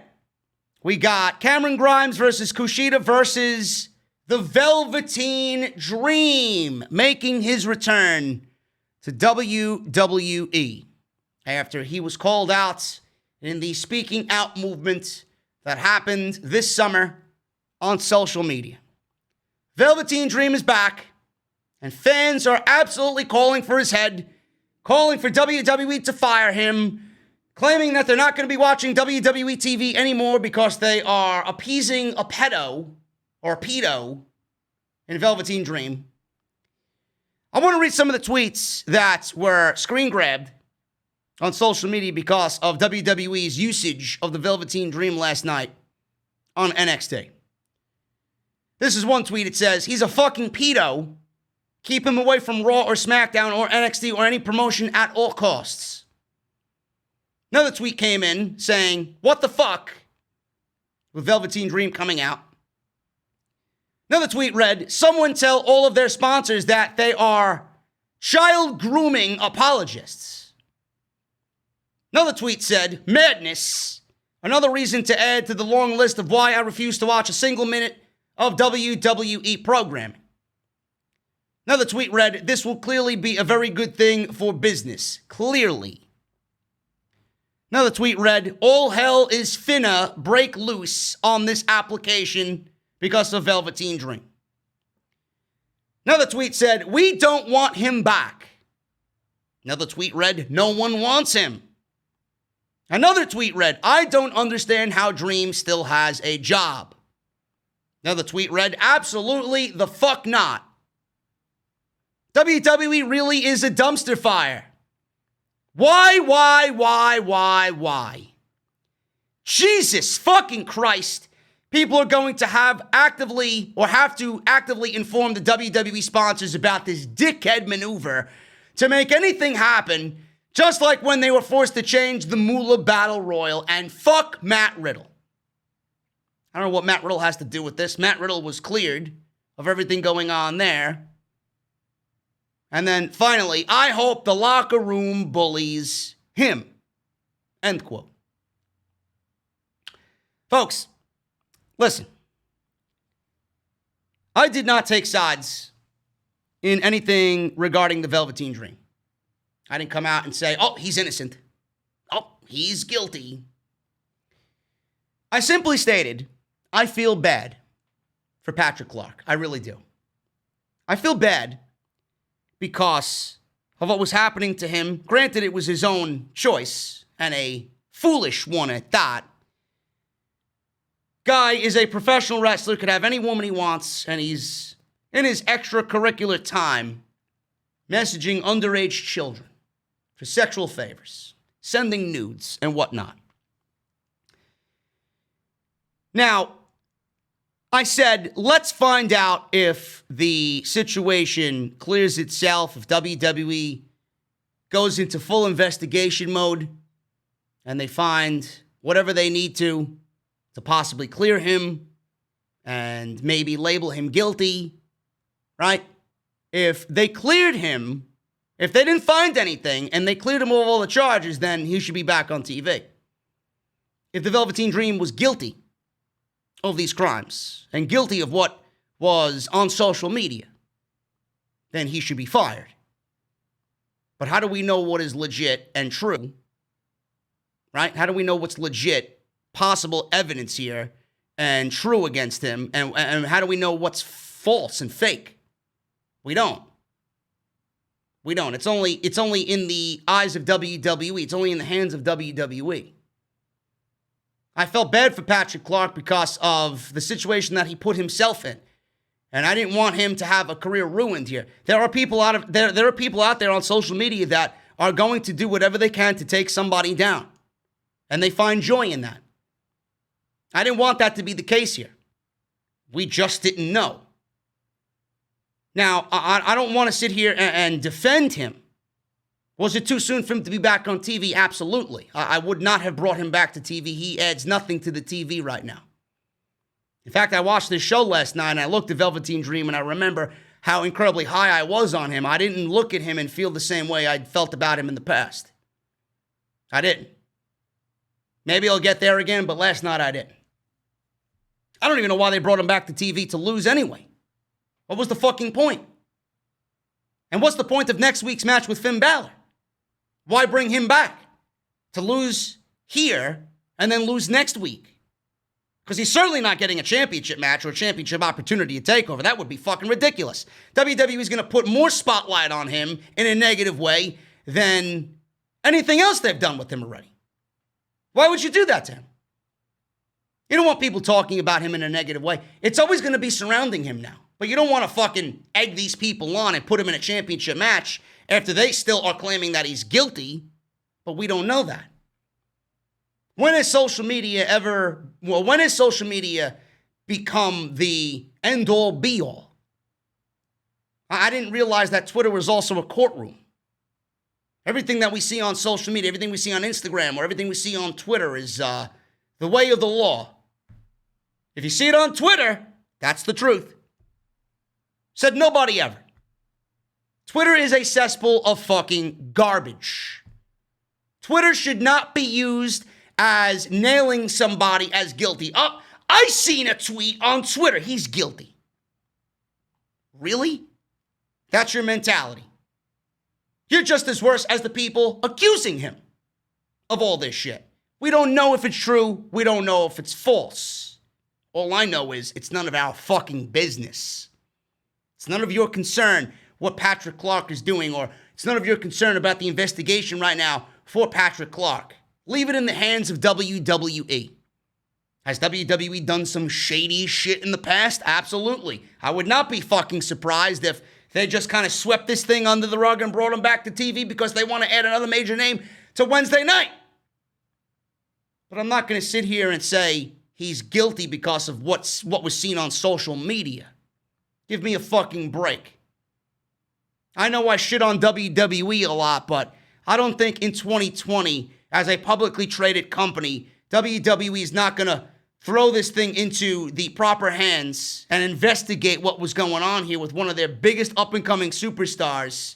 We got Cameron Grimes versus Kushida versus the Velveteen Dream making his return to WWE after he was called out in the speaking out movement that happened this summer on social media. Velveteen Dream is back, and fans are absolutely calling for his head, calling for WWE to fire him, claiming that they're not going to be watching WWE TV anymore because they are appeasing a pedo or pedo in Velveteen Dream. I want to read some of the tweets that were screen grabbed on social media because of WWE's usage of the Velveteen Dream last night on NXT. This is one tweet. It says, he's a fucking pedo. Keep him away from Raw or SmackDown or NXT or any promotion at all costs. Another tweet came in saying, what the fuck? With Velveteen Dream coming out. Another tweet read, someone tell all of their sponsors that they are child grooming apologists. Another tweet said, madness. Another reason to add to the long list of why I refuse to watch a single minute of WWE programming. Another tweet read, this will clearly be a very good thing for business. Clearly. Another tweet read, all hell is finna break loose on this application because of Velveteen Dream. Another tweet said, "We don't want him back." Another tweet read, "No one wants him." Another tweet read, "I don't understand how Dream still has a job." Another tweet read, "Absolutely the fuck not. WWE really is a dumpster fire. Why? Jesus fucking Christ. People are going to have to actively inform the WWE sponsors about this dickhead maneuver to make anything happen, just like when they were forced to change the Moolah Battle Royal, and fuck Matt Riddle." I don't know what Matt Riddle has to do with this. Matt Riddle was cleared of everything going on there. And then finally, "I hope the locker room bullies him." End quote. Folks, listen. I did not take sides in anything regarding the Velveteen Dream. I didn't come out and say, "Oh, he's innocent. Oh, he's guilty." I simply stated, I feel bad for Patrick Clark. I really do. I feel bad because of what was happening to him. Granted, it was his own choice, and a foolish one at that. Guy is a professional wrestler, could have any woman he wants, and he's in his extracurricular time messaging underage children for sexual favors, sending nudes, and whatnot. Now, I said, let's find out if the situation clears itself, if WWE goes into full investigation mode, and they find whatever they need to possibly clear him and maybe label him guilty, right? If they cleared him, if they didn't find anything and they cleared him of all the charges, then he should be back on TV. If the Velveteen Dream was guilty of these crimes and guilty of what was on social media, then he should be fired. But how do we know what is legit and true, right? How do we know what's legit, possible evidence here, and true against him? And how do we know what's false and fake? We don't. It's only in the eyes of WWE. It's only in the hands of WWE. I felt bad for Patrick Clark because of the situation that he put himself in. And I didn't want him to have a career ruined here. There are people out there on social media that are going to do whatever they can to take somebody down. And they find joy in that. I didn't want that to be the case here. We just didn't know. Now, I don't want to sit here and defend him. Was it too soon for him to be back on TV? Absolutely. I would not have brought him back to TV. He adds nothing to the TV right now. In fact, I watched this show last night, and I looked at Velveteen Dream, and I remember how incredibly high I was on him. I didn't look at him and feel the same way I'd felt about him in the past. I didn't. Maybe I'll get there again, but last night I didn't. I don't even know why they brought him back to TV to lose anyway. What was the fucking point? And what's the point of next week's match with Finn Balor? Why bring him back? To lose here and then lose next week? Because he's certainly not getting a championship match or a championship opportunity to TakeOver. That would be fucking ridiculous. WWE is going to put more spotlight on him in a negative way than anything else they've done with him already. Why would you do that to him? You don't want people talking about him in a negative way. It's always going to be surrounding him now. But you don't want to fucking egg these people on and put him in a championship match after they still are claiming that he's guilty, but we don't know that. When has social media become the end-all, be-all? I didn't realize that Twitter was also a courtroom. Everything that we see on social media, everything we see on Instagram, or everything we see on Twitter is the way of the law. If you see it on Twitter, that's the truth. Said nobody ever. Twitter is a cesspool of fucking garbage. Twitter should not be used as nailing somebody as guilty. Oh, I seen a tweet on Twitter. He's guilty. Really? That's your mentality. You're just as worse as the people accusing him of all this shit. We don't know if it's true. We don't know if it's false. All I know is it's none of our fucking business. It's none of your concern what Patrick Clark is doing, or it's none of your concern about the investigation right now for Patrick Clark. Leave it in the hands of WWE. Has WWE done some shady shit in the past? Absolutely. I would not be fucking surprised if they just kind of swept this thing under the rug and brought him back to TV because they want to add another major name to Wednesday night. But I'm not going to sit here and say he's guilty because of what was seen on social media. Give me a fucking break. I know I shit on WWE a lot, but I don't think in 2020, as a publicly traded company, WWE is not going to throw this thing into the proper hands and investigate what was going on here with one of their biggest up-and-coming superstars.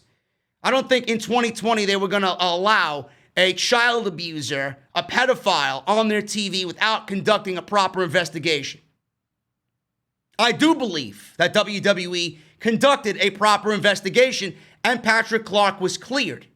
I don't think in 2020 they were going to allow a child abuser, a pedophile on their TV without conducting a proper investigation. I do believe that WWE conducted a proper investigation and Patrick Clark was cleared.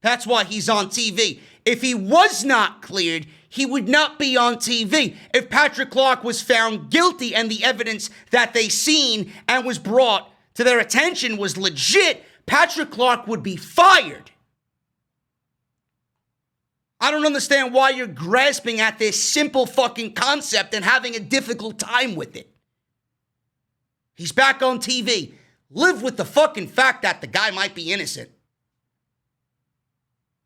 That's why he's on TV. If he was not cleared, he would not be on TV. If Patrick Clark was found guilty and the evidence that they seen and was brought to their attention was legit, Patrick Clark would be fired. I don't understand why you're grasping at this simple fucking concept and having a difficult time with it. He's back on TV. Live with the fucking fact that the guy might be innocent.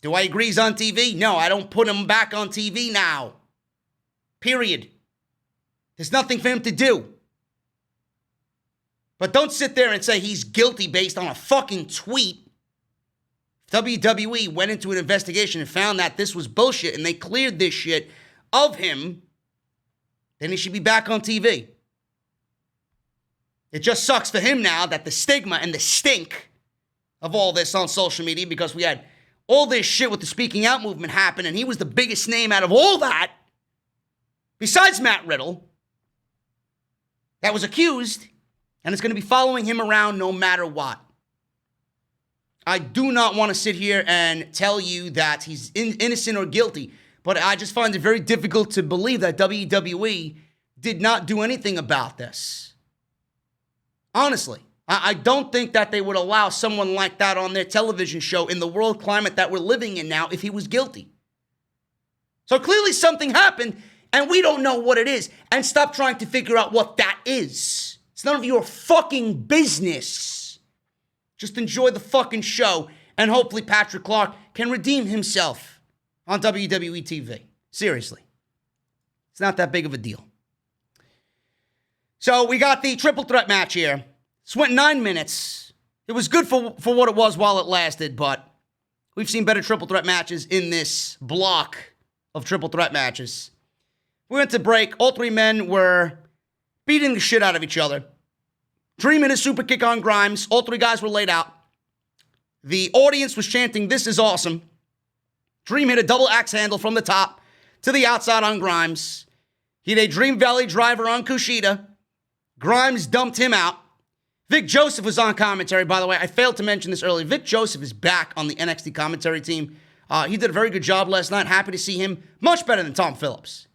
Do I agree he's on TV? No, I don't put him back on TV now. Period. There's nothing for him to do. But don't sit there and say he's guilty based on a fucking tweet. If WWE went into an investigation and found that this was bullshit and they cleared this shit of him, then he should be back on TV. It just sucks for him now that the stigma and the stink of all this on social media, because we had all this shit with the speaking out movement happen, and he was the biggest name out of all that, besides Matt Riddle, that was accused, and it's going to be following him around no matter what. I do not want to sit here and tell you that he's innocent or guilty, but I just find it very difficult to believe that WWE did not do anything about this. Honestly, I don't think that they would allow someone like that on their television show in the world climate that we're living in now if he was guilty. So clearly something happened, and we don't know what it is. And stop trying to figure out what that is. It's none of your fucking business. Just enjoy the fucking show, and hopefully Patrick Clark can redeem himself on WWE TV. Seriously. It's not that big of a deal. So we got the triple threat match here. This went 9 minutes. It was good for what it was while it lasted, but we've seen better triple threat matches in this block of triple threat matches. We went to break. All three men were beating the shit out of each other. Dream hit a super kick on Grimes. All three guys were laid out. The audience was chanting, "This is awesome." Dream hit a double axe handle from the top to the outside on Grimes. He did a Dream Valley driver on Kushida. Grimes dumped him out. Vic Joseph was on commentary, by the way. I failed to mention this earlier. Vic Joseph is back on the NXT commentary team. He did a very good job last night. Happy to see him. Much better than Tom Phillips.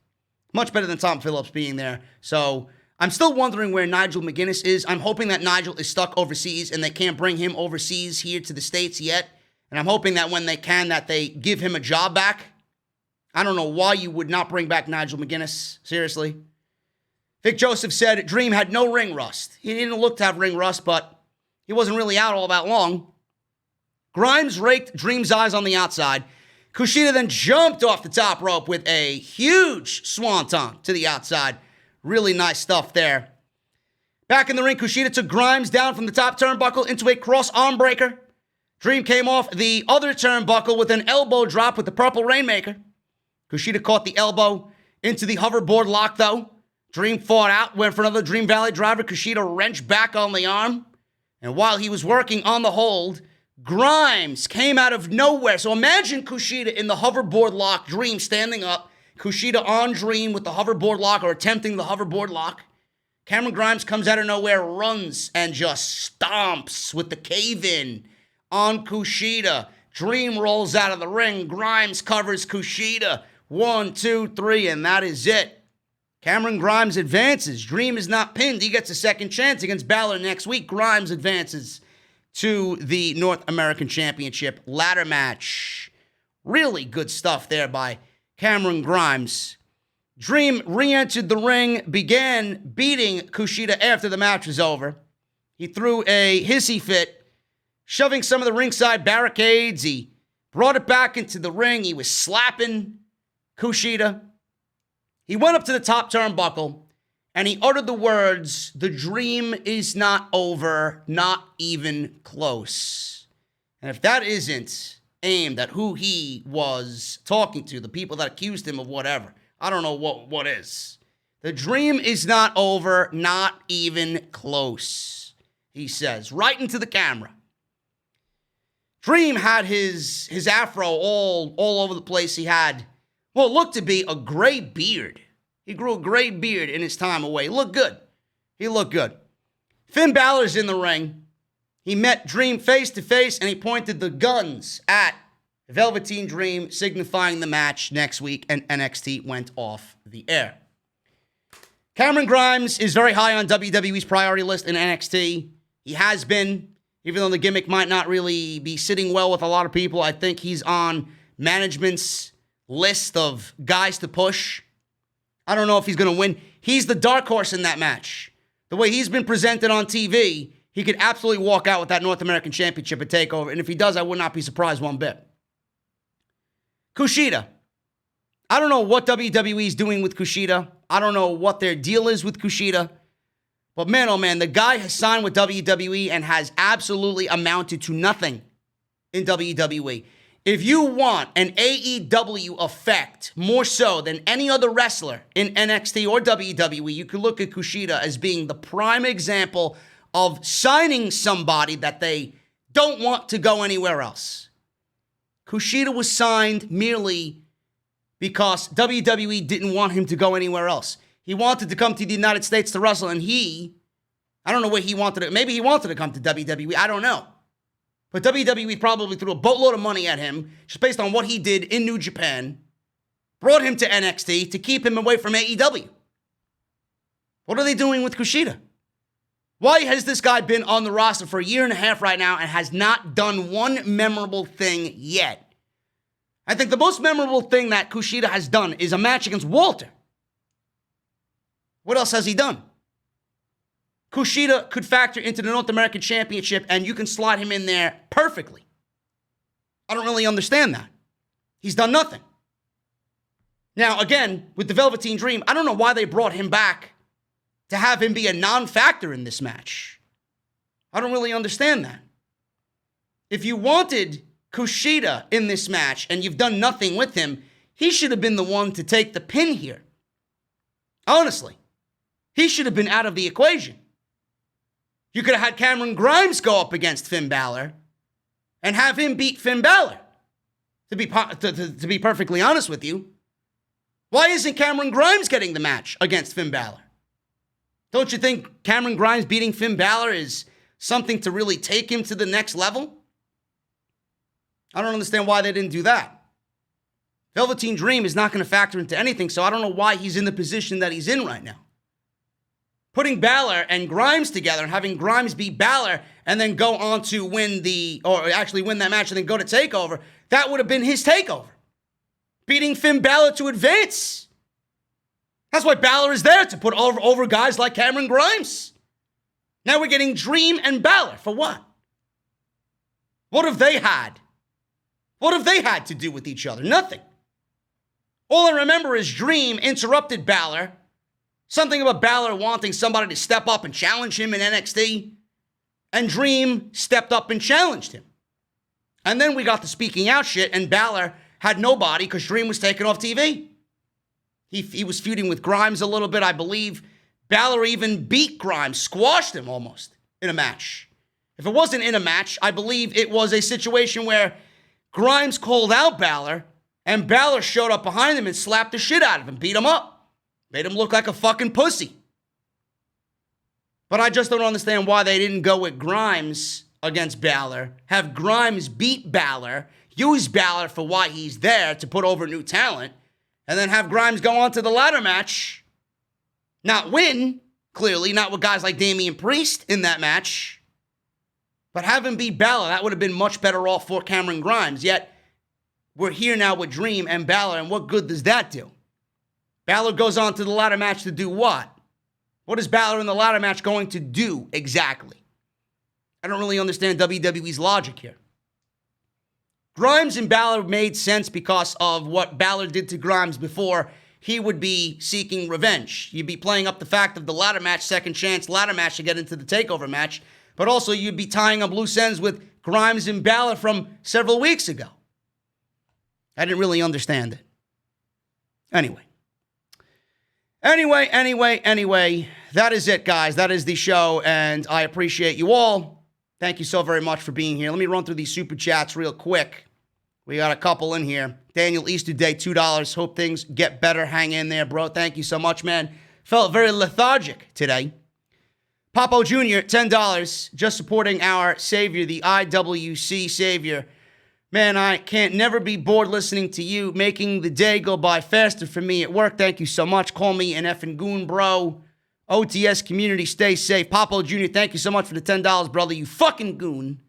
Much better than Tom Phillips being there. So I'm still wondering where Nigel McGuinness is. I'm hoping that Nigel is stuck overseas and they can't bring him overseas here to the States yet. And I'm hoping that when they can, that they give him a job back. I don't know why you would not bring back Nigel McGuinness. Seriously. Vic Joseph said Dream had no ring rust. He didn't look to have ring rust, but he wasn't really out all that long. Grimes raked Dream's eyes on the outside. Kushida then jumped off the top rope with a huge swanton to the outside. Really nice stuff there. Back in the ring, Kushida took Grimes down from the top turnbuckle into a cross arm breaker. Dream came off the other turnbuckle with an elbow drop with the Purple Rainmaker. Kushida caught the elbow into the hoverboard lock, though. Dream fought out, went for another Dream Valley driver. Kushida wrenched back on the arm. And while he was working on the hold, Grimes came out of nowhere. So imagine Kushida in the hoverboard lock, Dream standing up, Kushida on Dream with the hoverboard lock or attempting the hoverboard lock. Cameron Grimes comes out of nowhere, runs, and just stomps with the cave-in on Kushida. Dream rolls out of the ring. Grimes covers Kushida. 1, 2, 3, and that is it. Cameron Grimes advances. Dream is not pinned. He gets a second chance against Balor next week. Grimes advances to the North American Championship ladder match. Really good stuff there by Cameron Grimes. Dream re-entered the ring, began beating Kushida after the match was over. He threw a hissy fit, shoving some of the ringside barricades. He brought it back into the ring. He was slapping Kushida. He went up to the top turnbuckle, and he uttered the words, "The dream is not over, not even close." And if that isn't aimed at who he was talking to, the people that accused him of whatever, I don't know what is. The dream is not over, not even close, he says, right into the camera. Dream had his afro all over the place. He had what looked to be a gray beard. He grew a gray beard in his time away. He looked good. He looked good. Finn Balor's in the ring. He met Dream face to face, and he pointed the guns at Velveteen Dream, signifying the match next week, and NXT went off the air. Cameron Grimes is very high on WWE's priority list in NXT. He has been, even though the gimmick might not really be sitting well with a lot of people. I think he's on management's list of guys to push. I don't know if he's going to win. He's the dark horse in that match. The way he's been presented on TV, he could absolutely walk out with that North American Championship at TakeOver. And if he does, I would not be surprised one bit. Kushida. I don't know what WWE is doing with Kushida. I don't know what their deal is with Kushida. But man, oh man, the guy has signed with WWE and has absolutely amounted to nothing in WWE. If you want an AEW effect more so than any other wrestler in NXT or WWE, you could look at Kushida as being the prime example of signing somebody that they don't want to go anywhere else. Kushida was signed merely because WWE didn't want him to go anywhere else. He wanted to come to the United States to wrestle, and I don't know where he wanted to, maybe he wanted to come to WWE, I don't know. But WWE probably threw a boatload of money at him just based on what he did in New Japan, brought him to NXT to keep him away from AEW. What are they doing with Kushida? Why has this guy been on the roster for a year and a half right now and has not done one memorable thing yet? I think the most memorable thing that Kushida has done is a match against Walter. What else has he done? Kushida could factor into the North American Championship, and you can slot him in there perfectly. I don't really understand that. He's done nothing. Now, again, with the Velveteen Dream, I don't know why they brought him back to have him be a non-factor in this match. I don't really understand that. If you wanted Kushida in this match and you've done nothing with him, he should have been the one to take the pin here. Honestly, he should have been out of the equation. You could have had Cameron Grimes go up against Finn Balor and have him beat Finn Balor. To be perfectly honest with you, why isn't Cameron Grimes getting the match against Finn Balor? Don't you think Cameron Grimes beating Finn Balor is something to really take him to the next level? I don't understand why they didn't do that. Velveteen Dream is not going to factor into anything, so I don't know why he's in the position that he's in right now. Putting Balor and Grimes together and having Grimes beat Balor and then go on to win that match and then go to TakeOver, that would have been his TakeOver. Beating Finn Balor to advance. That's why Balor is there, to put over guys like Cameron Grimes. Now we're getting Dream and Balor. For what? What have they had? What have they had to do with each other? Nothing. All I remember is Dream interrupted Balor. Something about Balor wanting somebody to step up and challenge him in NXT. And Dream stepped up and challenged him. And then we got the speaking out shit, and Balor had nobody because Dream was taken off TV. He was feuding with Grimes a little bit, I believe. Balor even beat Grimes, squashed him almost in a match. If it wasn't in a match, I believe it was a situation where Grimes called out Balor, and Balor showed up behind him and slapped the shit out of him, beat him up. Made him look like a fucking pussy. But I just don't understand why they didn't go with Grimes against Balor, have Grimes beat Balor, use Balor for why he's there to put over new talent, and then have Grimes go on to the ladder match Not win, clearly, not with guys like Damian Priest in that match, but have him beat Balor. That would have been much better off for Cameron Grimes. Yet, we're here now with Dream and Balor, and what good does that do? Balor goes on to the ladder match to do what? What is Balor in the ladder match going to do exactly? I don't really understand WWE's logic here. Grimes and Balor made sense because of what Balor did to Grimes before. He would be seeking revenge. You'd be playing up the fact of the ladder match, second chance ladder match to get into the TakeOver match, but also you'd be tying up loose ends with Grimes and Balor from several weeks ago. I didn't really understand it. Anyway, that is it, guys. That is the show, and I appreciate you all. Thank you so very much for being here. Let me run through these super chats real quick. We got a couple in here. Daniel Easter Day, $2. Hope things get better. Hang in there, bro. Thank you so much, man. Felt very lethargic today. Papo Jr., $10. Just supporting our savior, the IWC savior. Man, I can't never be bored listening to you, making the day go by faster for me at work. Thank you so much. Call me an effing goon, bro. OTS community, stay safe. Papo Jr., thank you so much for the $10, brother. You fucking goon.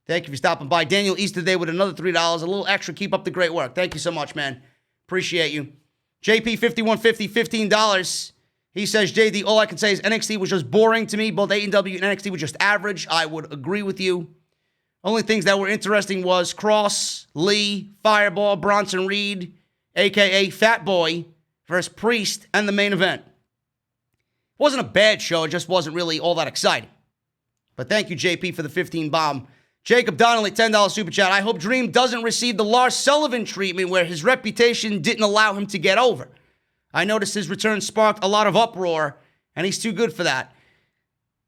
Thank you for stopping by. Daniel Easter Day with another $3. A little extra. Keep up the great work. Thank you so much, man. Appreciate you. JP5150, $15. He says, JD, all I can say is NXT was just boring to me. Both AEW and NXT were just average. I would agree with you. Only things that were interesting was Cross, Lee, Fireball, Bronson Reed, a.k.a. Fat Boy, versus Priest, and the main event. It wasn't a bad show. It just wasn't really all that exciting. But thank you, JP, for the 15 bomb. Jacob Donnelly, $10 super chat. I hope Dream doesn't receive the Lars Sullivan treatment where his reputation didn't allow him to get over. I noticed his return sparked a lot of uproar, and he's too good for that.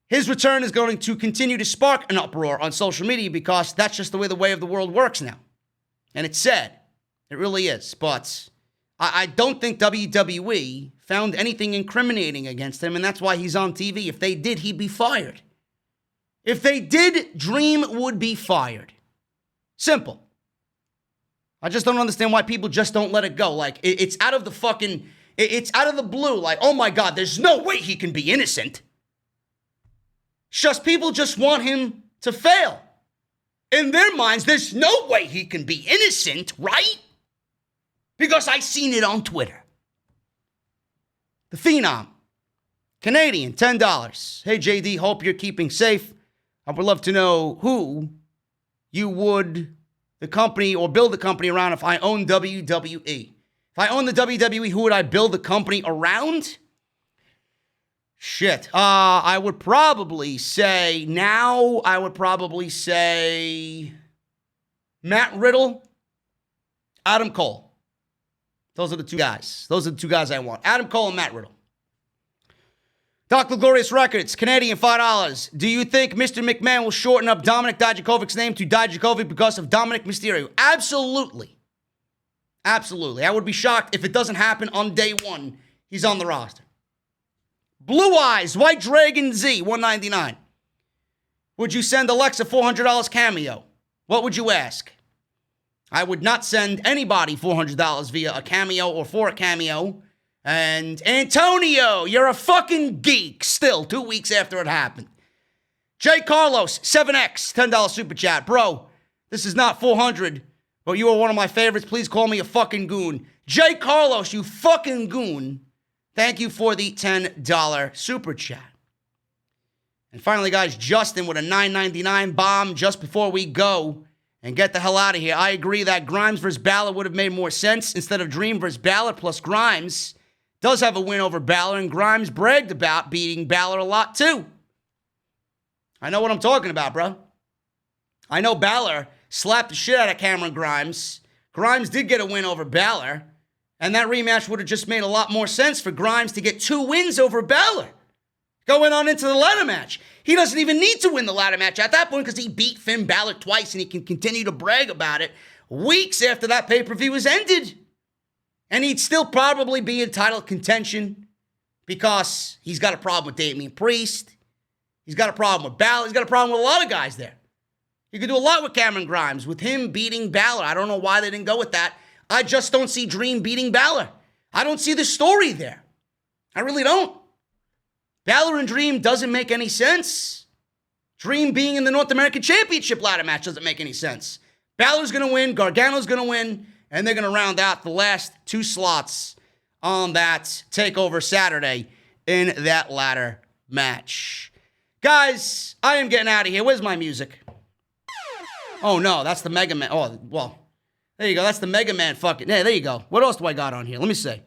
His return is going to continue to spark an uproar on social media because that's just the way of the world works now. And it's sad. It really is. But I don't think WWE found anything incriminating against him, and that's why he's on TV. If they did, he'd be fired. If they did, Dream would be fired. Simple. I just don't understand why people just don't let it go. Like, it's out of the fucking, it's out of the blue. Like, oh my God, there's no way he can be innocent. It's just people just want him to fail. In their minds, there's no way he can be innocent, right? Because I seen it on Twitter. The Phenom. Canadian, $10. Hey, JD, hope you're keeping safe. I would love to know who you would the company or build the company around if I own WWE. If I own the WWE, who would I build the company around? Shit. I would probably say Matt Riddle, Adam Cole. Those are the two guys. Those are the two guys I want. Adam Cole and Matt Riddle. Dr. Glorious Records, Canadian, $5. Do you think Mr. McMahon will shorten up Dominic Dijakovic's name to Dijakovic because of Dominic Mysterio? Absolutely. Absolutely. I would be shocked if it doesn't happen on day one. He's on the roster. Blue Eyes, White Dragon Z, $199. Would you send Alexa $400 cameo? What would you ask? I would not send anybody $400 via a cameo or for a cameo. And Antonio, you're a fucking geek still 2 weeks after it happened. Jay Carlos, 7X, $10 super chat. Bro, this is not 400, but you are one of my favorites. Please call me a fucking goon. Jay Carlos, you fucking goon. Thank you for the $10 super chat. And finally, guys, Justin with a $9.99 bomb just before we go and get the hell out of here. I agree that Grimes versus Balor would have made more sense instead of Dream versus Balor, plus Grimes does have a win over Balor, and Grimes bragged about beating Balor a lot too. I know what I'm talking about, bro. I know Balor slapped the shit out of Cameron Grimes. Grimes did get a win over Balor, and that rematch would have just made a lot more sense for Grimes to get 2 wins over Balor. Going on into the ladder match. He doesn't even need to win the ladder match at that point because he beat Finn Balor twice, and he can continue to brag about it weeks after that pay-per-view was ended. And he'd still probably be in title contention because he's got a problem with Damian Priest. He's got a problem with Balor. He's got a problem with a lot of guys there. You could do a lot with Cameron Grimes, with him beating Balor. I don't know why they didn't go with that. I just don't see Dream beating Balor. I don't see the story there. I really don't. Balor and Dream doesn't make any sense. Dream being in the North American Championship ladder match doesn't make any sense. Balor's going to win, Gargano's going to win, and they're going to round out the last 2 slots on that TakeOver Saturday in that ladder match. Guys, I am getting out of here. Where's my music? Oh, no, that's the Mega Man. Oh, well, there you go. That's the Mega Man fucking. Yeah, there you go. What else do I got on here? Let me see.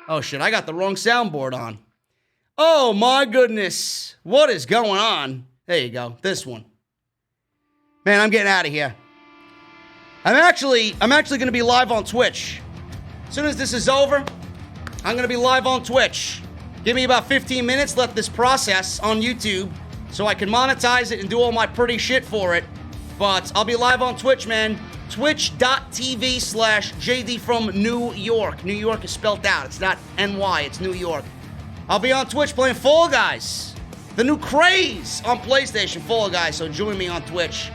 Oh, shit, I got the wrong soundboard on. Oh, my goodness. What is going on? There you go. This one. Man, I'm getting out of here. I'm actually going to be live on Twitch. As soon as this is over, I'm going to be live on Twitch. Give me about 15 minutes, let this process on YouTube so I can monetize it and do all my pretty shit for it. But I'll be live on Twitch, man. Twitch.tv/JD from New York. New York is spelled out. It's not NY, it's New York. I'll be on Twitch playing Fall Guys. The new craze on PlayStation, Fall Guys. So join me on Twitch.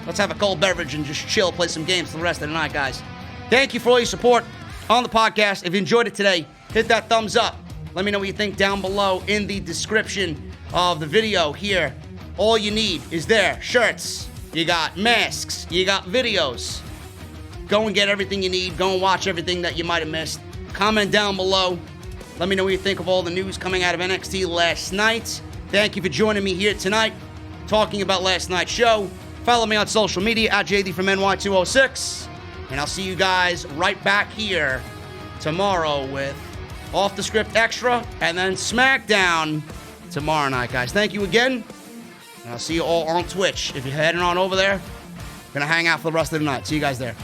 Let's have a cold beverage and just chill, play some games for the rest of the night, guys. Thank you for all your support on the podcast. If you enjoyed it today, hit that thumbs up. Let me know what you think down below in the description of the video here. All you need is there. Shirts. You got masks. You got videos. Go and get everything you need. Go and watch everything that you might have missed. Comment down below. Let me know what you think of all the news coming out of NXT last night. Thank you for joining me here tonight, talking about last night's show. Follow me on social media at JD from NY206. And I'll see you guys right back here tomorrow with Off the Script Extra and then SmackDown tomorrow night, guys. Thank you again. And I'll see you all on Twitch. If you're heading on over there, gonna hang out for the rest of the night. See you guys there.